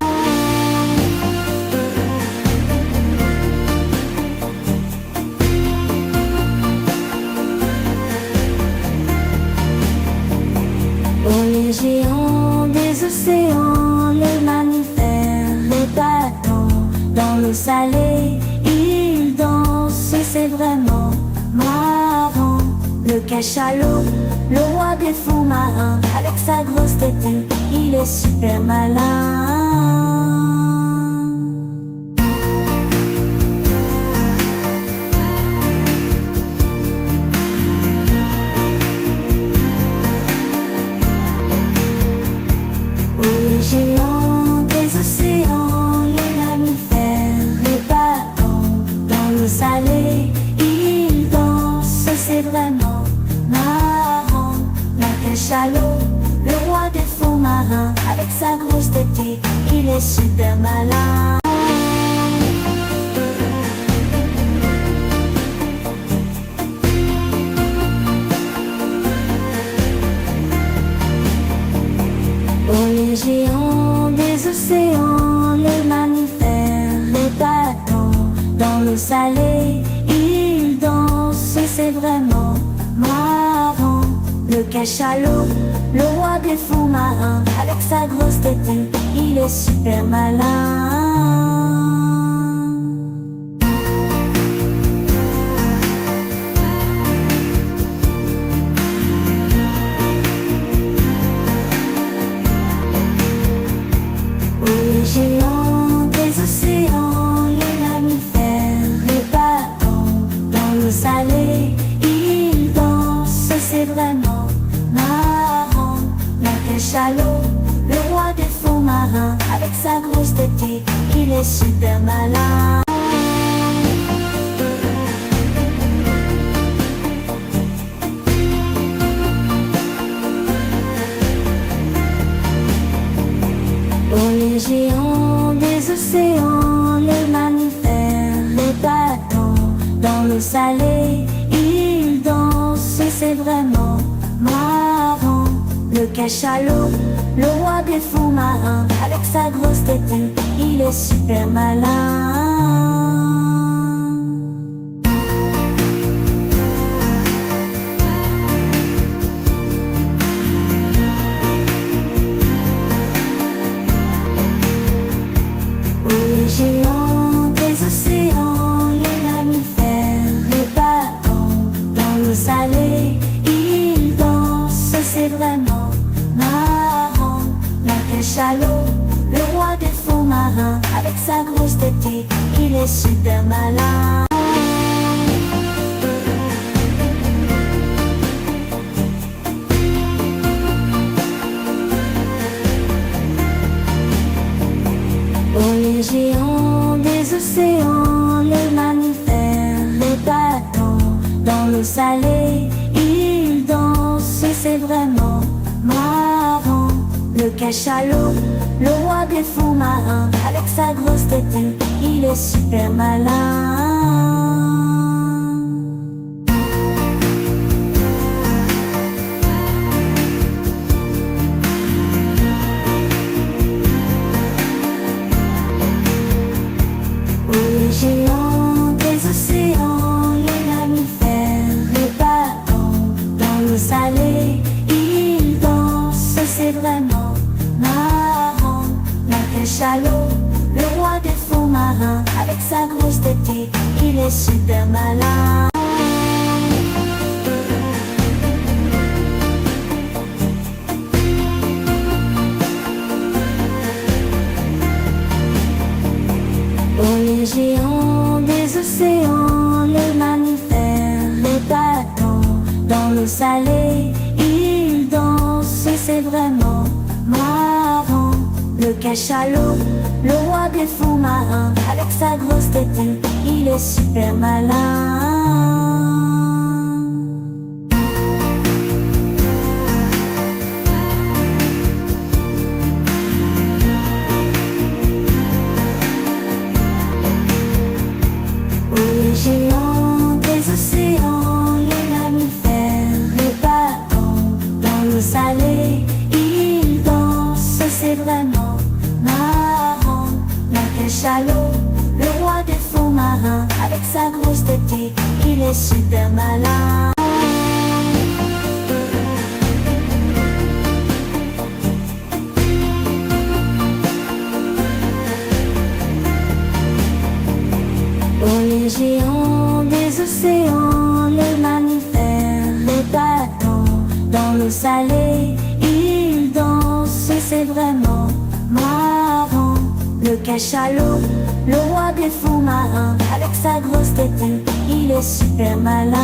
[SPEAKER 1] Oh, les géants des océans, les mammifères, les bâtons, dans l'eau salée, ils dansent, c'est vraiment marrant. Le cachalot, le roi des fonds marins, avec sa grosse tête, il est super malin. Les géants des océans, les mammifères, les bâtons, dans l'eau salée, ils dansent, c'est vraiment marrant. Le cachalot, le roi des fonds marins, avec sa grosse tête, il est super malin. Oh, les géants des océans, les mammifères, les bâtons, dans l'eau salée, ils dansent, c'est vraiment marrant. Le cachalot, le roi des fonds marins, avec sa grosse tête, il est super malin. Les géants des océans, les mammifères, les bâtons, dans l'eau salée, ils dansent, c'est vraiment marrant. Le cachalot, le roi des fonds marins, avec sa grosse tête, il est super malin. Oh, les géants des océans, les mammifères, les bâtons, dans l'eau salée, ils dansent, c'est vraiment marrant. Le cachalot, le roi des fonds marins, avec sa grosse tête, il est super malin. Les géants des océans, les mammifères, les bâtons, dans l'eau salée, ils dansent, c'est vraiment marrant. Le cachalot, le roi des fonds marins, avec sa grosse tête, il est super malin. Oh, les géants des océans, les mammifères, les bâtons, dans l'eau salée, ils dansent, c'est vraiment marrant. Le cachalot, le roi des fonds marins, avec sa grosse tête, il est super malin. Les géants des océans, les mammifères, les bâtons, dans l'eau salée, ils dansent, c'est vraiment marrant. Le cachalot, le roi des fonds marins, avec sa grosse tête, il est super malin. les géants des océans, les mammifères, les bateaux, dans l'eau salée, ils dansent, c'est vraiment marrant. Le cachalot, le roi des fonds marins, avec sa grosse tête, il est super malin. Les géants des océans, les mammifères, les bateaux, dans l'eau salée, ils dansent, c'est vraiment marrant. Le cachalot, le roi des fonds marins, avec sa grosse tête, il est super malin. Oh, les géants des océans, les mammifères, les bateaux, dans l'eau salée, ils dansent, c'est vraiment marrant. Le cachalot, le roi des fonds marins, avec sa grosse tête, il est super malin.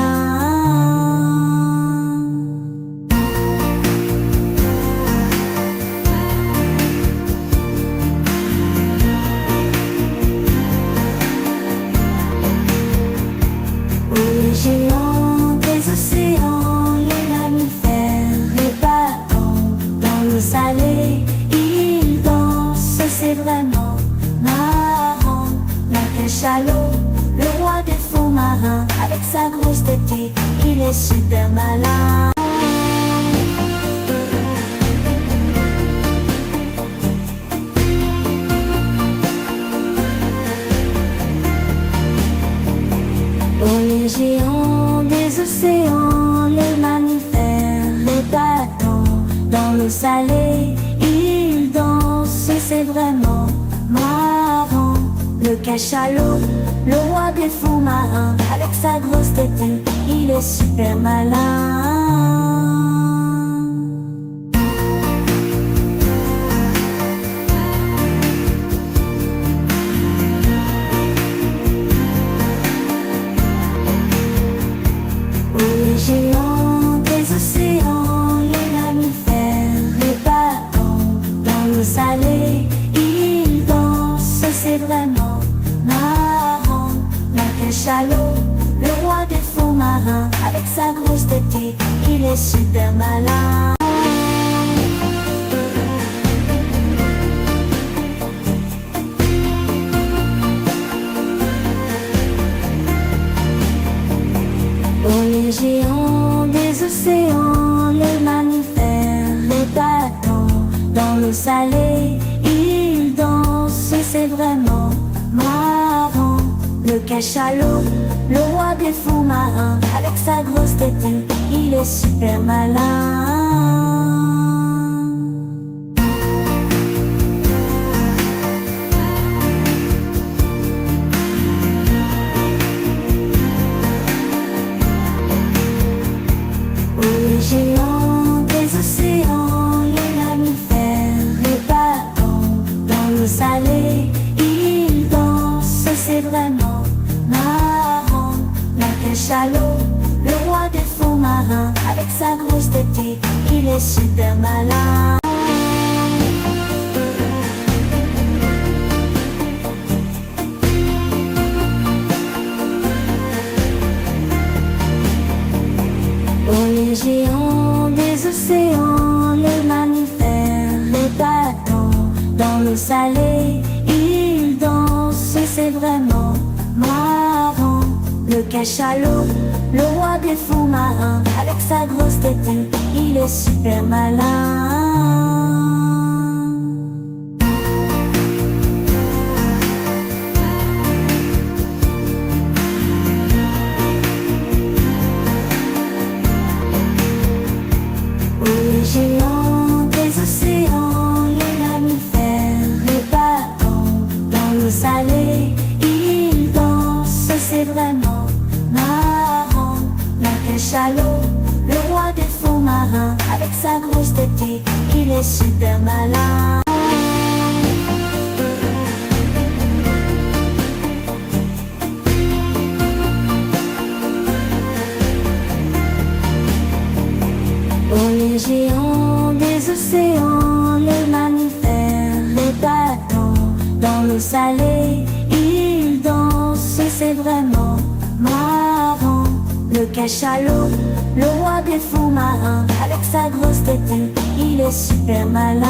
[SPEAKER 1] Les géants des océans, les mammifères, les bateaux, dans l'eau salée, ils dansent, c'est vraiment marrant. Le cachalot, le roi des fonds marins, avec sa grosse tête, il est super malin. Oh, les géants des océans, les mammifères, les bateaux, dans l'eau salée, ils dansent, c'est vraiment marrant. Le cachalot, le roi des fonds marins, avec sa grosse tête, il est super malin. Les géants des océans, les mammifères, les bateaux, dans l'eau salée, ils dansent, c'est vraiment marrant. Le cachalot, le roi des fonds marins, avec sa grosse tête, il est super malin. Oh, les géants des océans, les mammifères, les bateaux, dans l'eau salée, ils dansent, c'est vraiment marrant. Le cachalot, le roi des fonds marins, avec sa grosse tête, il est super malin. Les géants des océans, les mammifères, les bateaux, dans l'eau salée, ils dansent, c'est vraiment marrant. Le cachalot, le roi des fonds marins, avec sa grosse tête, il est super malin. Oh, les géants des océans, les mammifères, les bateaux, dans l'eau salée, ils dansent, c'est vraiment marrant. Le cachalot, le roi des fonds marins, avec sa grosse tête, il est super malin. Les géants des océans, les mammifères, les bateaux, dans l'eau salée, ils dansent, c'est vraiment marrant. Le cachalot, le roi des fonds marins, avec sa grosse tête, il est super malin. dans l'eau salée, il danse, c'est vraiment marrant. Le cachalot, le roi des fonds marins, avec sa grosse tête, il est super malin.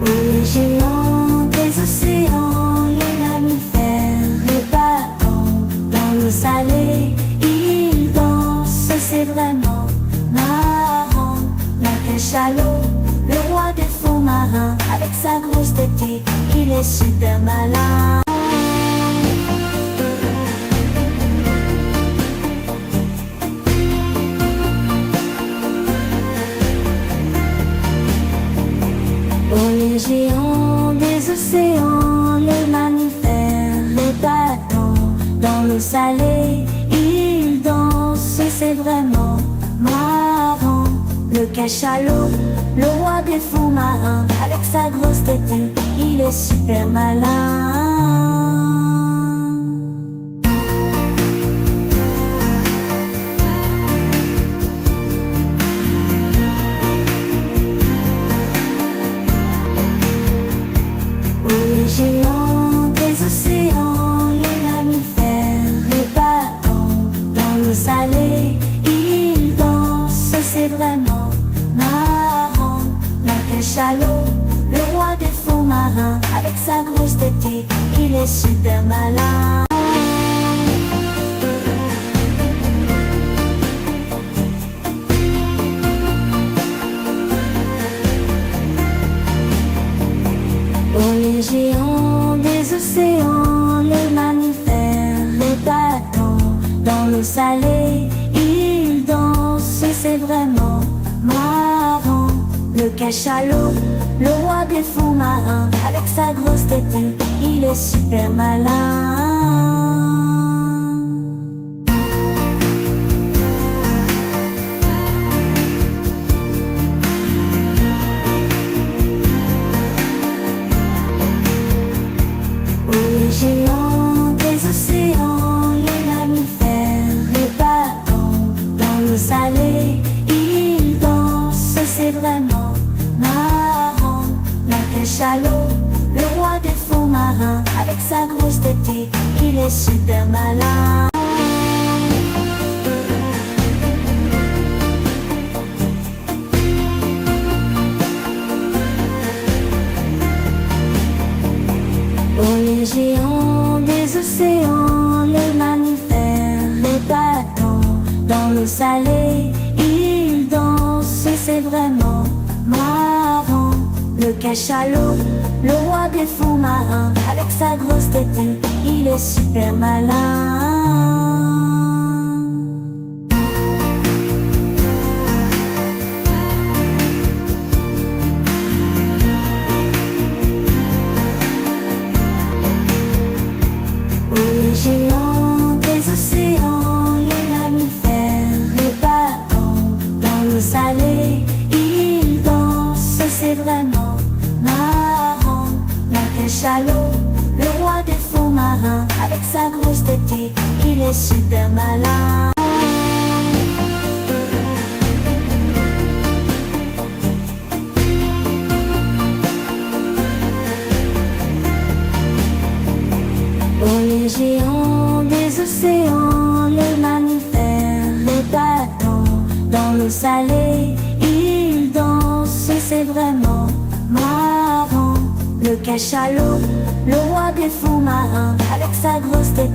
[SPEAKER 1] Les géants des océans, les mammifères, les bateaux, dans l'eau salée, ils dansent, c'est vraiment marrant. La cachalot, le roi des fonds marins, avec sa grosse tête, il est super malin. Oh, les géants des océans, les mammifères, les bateaux, dans l'eau salée, ils dansent, c'est vraiment marrant. Le cachalot, le roi des fonds marins, avec sa grosse tête, il est super malin. Les géants des océans, les mammifères, les bateaux, dans l'eau salée, ils dansent, c'est vraiment marrant. La cachalot, le roi des fonds marins, avec sa grosse tête, il est super malin. Oh, les géants des océans, les mammifères, les bateaux, dans l'eau salée, ils dansent, c'est vraiment marrant. Le cachalot, le roi des fonds marins, avec sa grosse tête, il est super malin. Les géants des océans, les mammifères, les bateaux, dans l'eau salée, ils dansent, c'est vraiment marrant. La cachalot, le roi des fonds marins, avec sa grosse tête, il est super malin. Oh, les géants des océans, les mammifères, les bateaux, dans l'eau salée, ils dansent, c'est vraiment marrant. Le cachalot, le roi des fonds marins, avec sa grosse tête, il est super malin. Les géants des océans, les mammifères, les bateaux, dans l'eau salée, ils dansent, c'est vraiment marrant. La cachalot, le roi des fonds marins, avec sa grosse tête, il est super malin. Oh, les géants des océans, les mammifères, les bateaux, dans l'eau salée, ils dansent, c'est vraiment marrant. Le cachalot, le roi des fonds marins, avec sa grosse tête,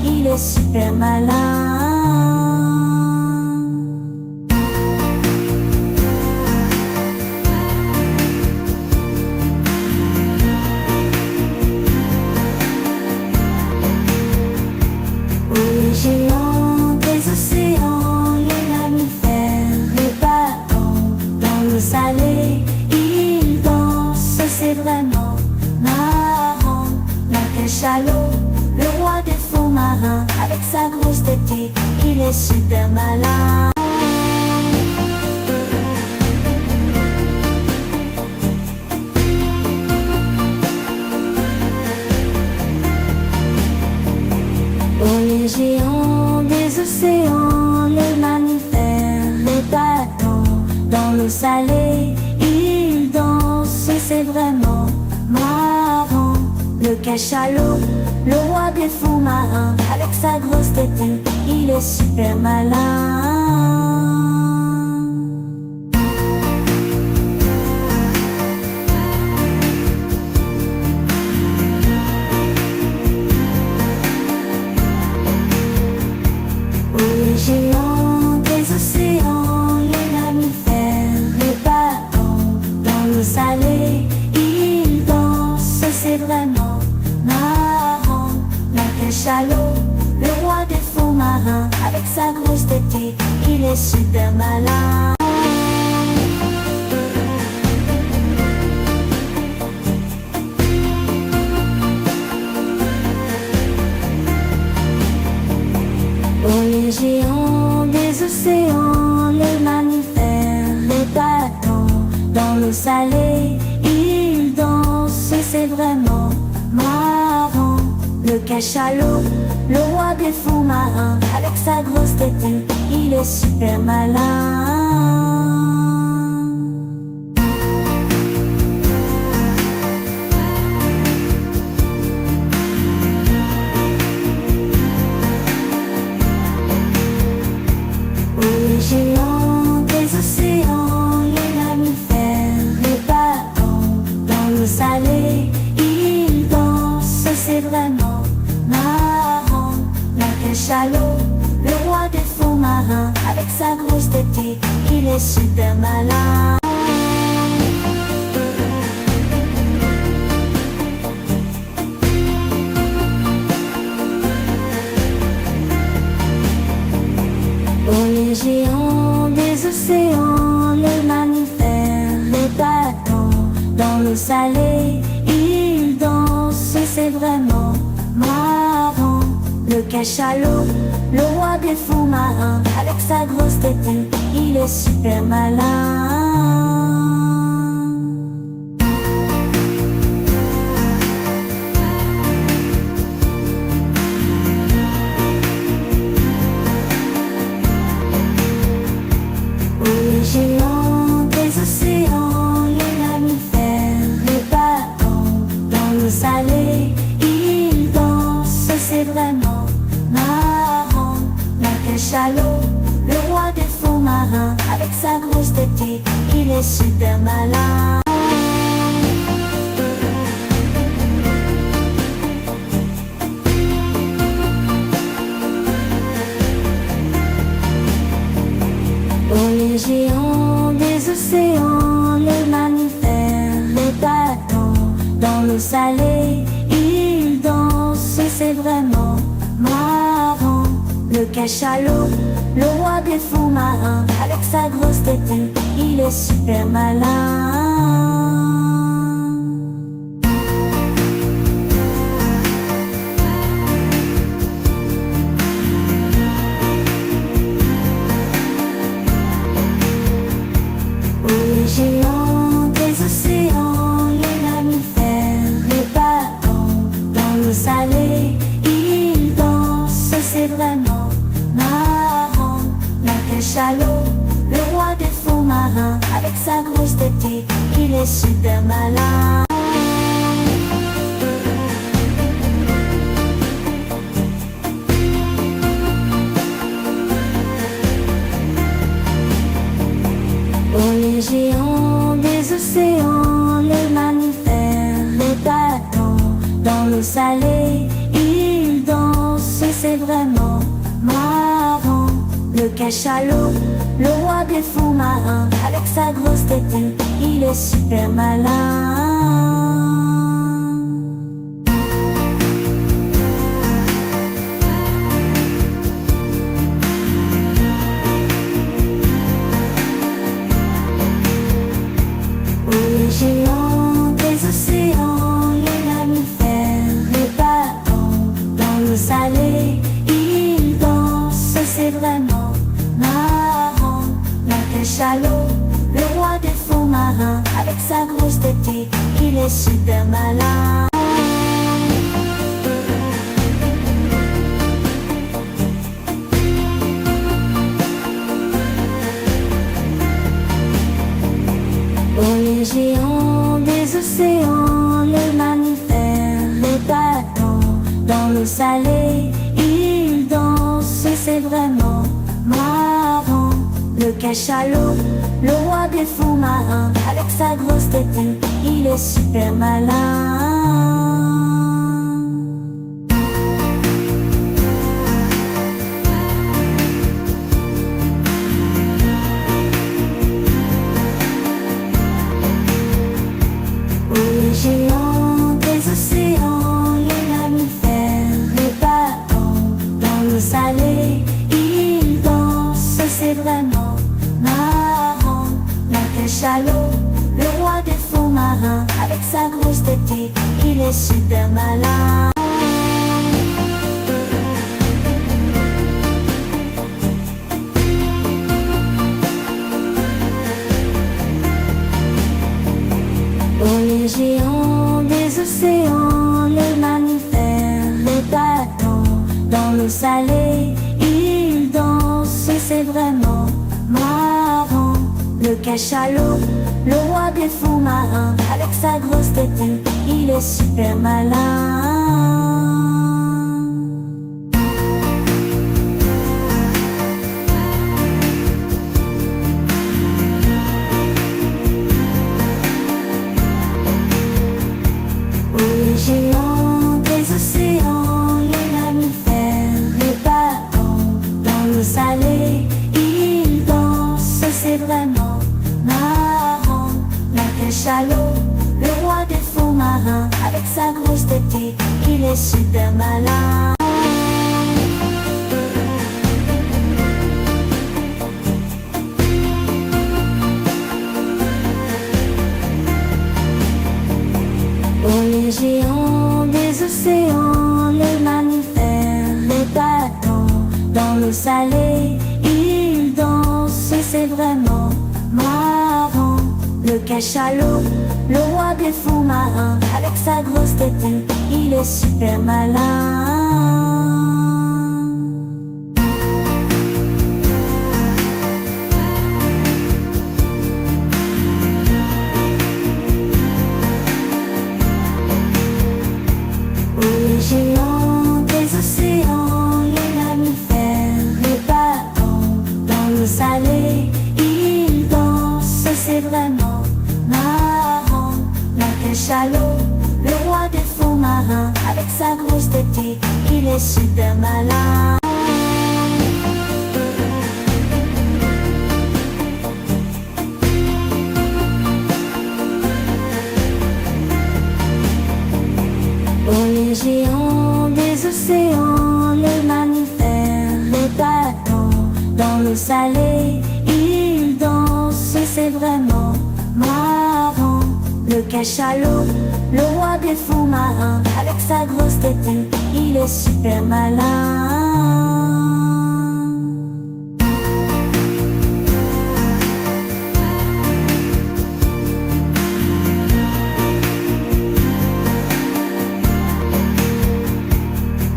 [SPEAKER 1] il est super malin. Les géants des océans, les mammifères, les bateaux, dans l'eau salée, ils dansent, c'est vraiment marrant. La cachalot, le roi des fonds marins, avec sa grosse tête, il est super malin. les géants des océans, les mammifères, les bateaux, dans l'eau salée, ils dansent, c'est vraiment marrant. Le cachalot, le roi des fonds marins, avec sa grosse tête, il est super malin. Les géants des océans, les mammifères, les bateaux, dans l'eau salée, ils dansent, c'est vraiment marrant. Le cachalot, le roi des fonds marins, avec sa grosse tête, il est super malin. Les géants des océans, les mammifères, les bateaux, dans l'eau salée, ils dansent, c'est vraiment marrant. Le cachalot, le roi des fonds marins, avec sa grosse tête, il est super malin. Les géants des océans, les mammifères, les bateaux, dans l'eau salée, ils dansent, c'est vraiment marrant. Le cachalot, le roi des fonds marins, avec sa grosse tête, il est super malin. Les géants des océans, les mammifères, les bateaux, dans l'eau salée, ils dansent, c'est vraiment marrant. Le cachalot, le roi des fonds marins, avec sa grosse tête, il est super malin. Les géants des océans, les mammifères, les bateaux, dans l'eau salée, ils dansent, c'est vraiment marrant. Le cachalot, le roi des fonds marins, avec sa grosse tête, il est super malin. Les géants des océans, les mammifères, les bateaux, dans l'eau salée, ils dansent, c'est vraiment marrant. Le cachalot, le roi des fonds marins, avec sa grosse tête, il est super malin. Les géants des océans, les mammifères, les bateaux, dans l'eau salée, ils dansent, c'est vraiment marrant. Le cachalot, le roi des fonds marins, avec sa grosse tête, il est super malin. Les géants des océans, les mammifères, les bateaux, dans l'eau salée, ils dansent, c'est vraiment marrant. Le cachalot, le roi des fonds marins, avec sa grosse tête, il est super malin. Les géants des océans, les mammifères, les bateaux, dans l'eau salée, ils dansent, c'est vraiment marrant. Le cachalot, le roi des fonds marins, avec sa grosse tête, l'eau salée, il danse, c'est vraiment marrant. Le cachalot, le roi des fonds marins, avec sa grosse tête, il est super malin. Les géants des océans, les mammifères, les bateaux, dans l'eau salée, ils dansent, c'est vraiment marrant. Le cachalot, le roi des fonds marins, avec sa grosse tête, il est super malin. Oh, les géants des océans, les mammifères, les bateaux, dans l'eau salée, ils dansent, c'est vraiment marrant. Le cachalot, le roi des fonds marins, avec sa grosse tête, il est super malin. Les géants des océans, les mammifères, les bateaux, dans l'eau salée, ils dansent, c'est vraiment marrant. Le cachalot, le roi des fonds marins, avec sa grosse tête, il est super malin. Oh, les géants des océans, les mammifères, les bateaux, dans l'eau salée, ils dansent, c'est vraiment marrant. Le cachalot, le roi des fonds marins, avec sa grosse tête, il est super malin. Les géants des océans, les mammifères, les bateaux, dans l'eau salée, ils dansent, c'est vraiment marrant. Le cachalot, le roi des fonds marins, avec sa grosse tête, il est super malin. Oh, les géants des océans, les mammifères, les bateaux, dans l'eau salée, ils dansent, c'est vraiment marrant. Le cachalot, le roi des fonds marins, avec sa grosse tête, il est super malin.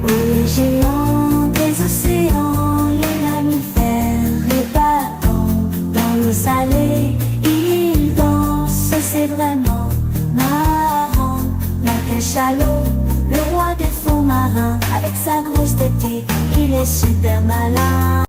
[SPEAKER 1] Les géants des océans, les mammifères, les bateaux, dans l'eau salée, ils dansent, c'est vraiment marrant. Le cachalot, le roi des fonds marins, avec sa grosse tête, il est super malin.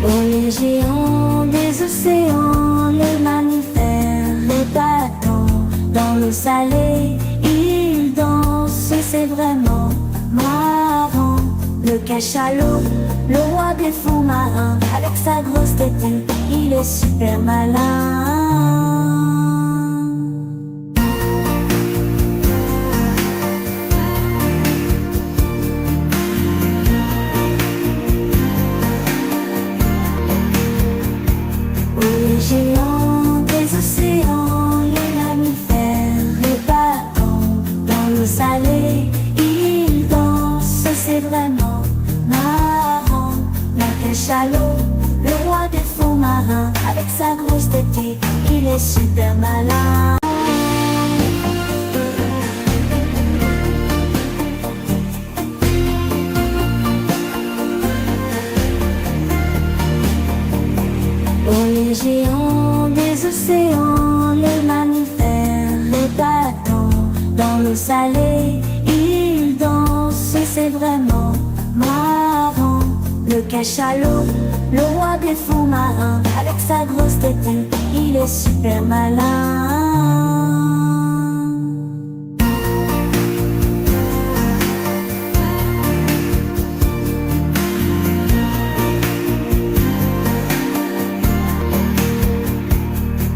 [SPEAKER 1] Oh, les géants des océans, les mammifères, les bateaux, dans l'eau salée, ils dansent, c'est vraiment marrant. Le cachalot, le roi des fonds marins, avec sa grosse tête, il est super malin. Les géants des océans, les mammifères, les bateaux, dans l'eau salée, ils dansent, c'est vraiment marrant. Le cachalot, le roi des fonds marins, avec sa grosse tête, il est super malin. océans, les mammifères, les bateaux, dans l'eau salée, ils dansent, c'est vraiment marrant. Le cachalot, le roi des fonds marins, avec sa grosse tête, il est super malin.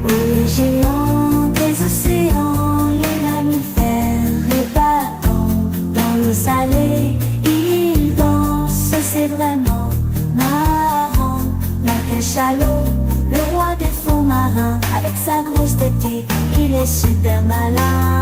[SPEAKER 1] Les géants des océans, les mammifères, les bateaux, dans l'eau salée, ils dansent, c'est vraiment marrant. Le cachalot, le roi des fonds marins, avec sa grosse tête, il est super malin.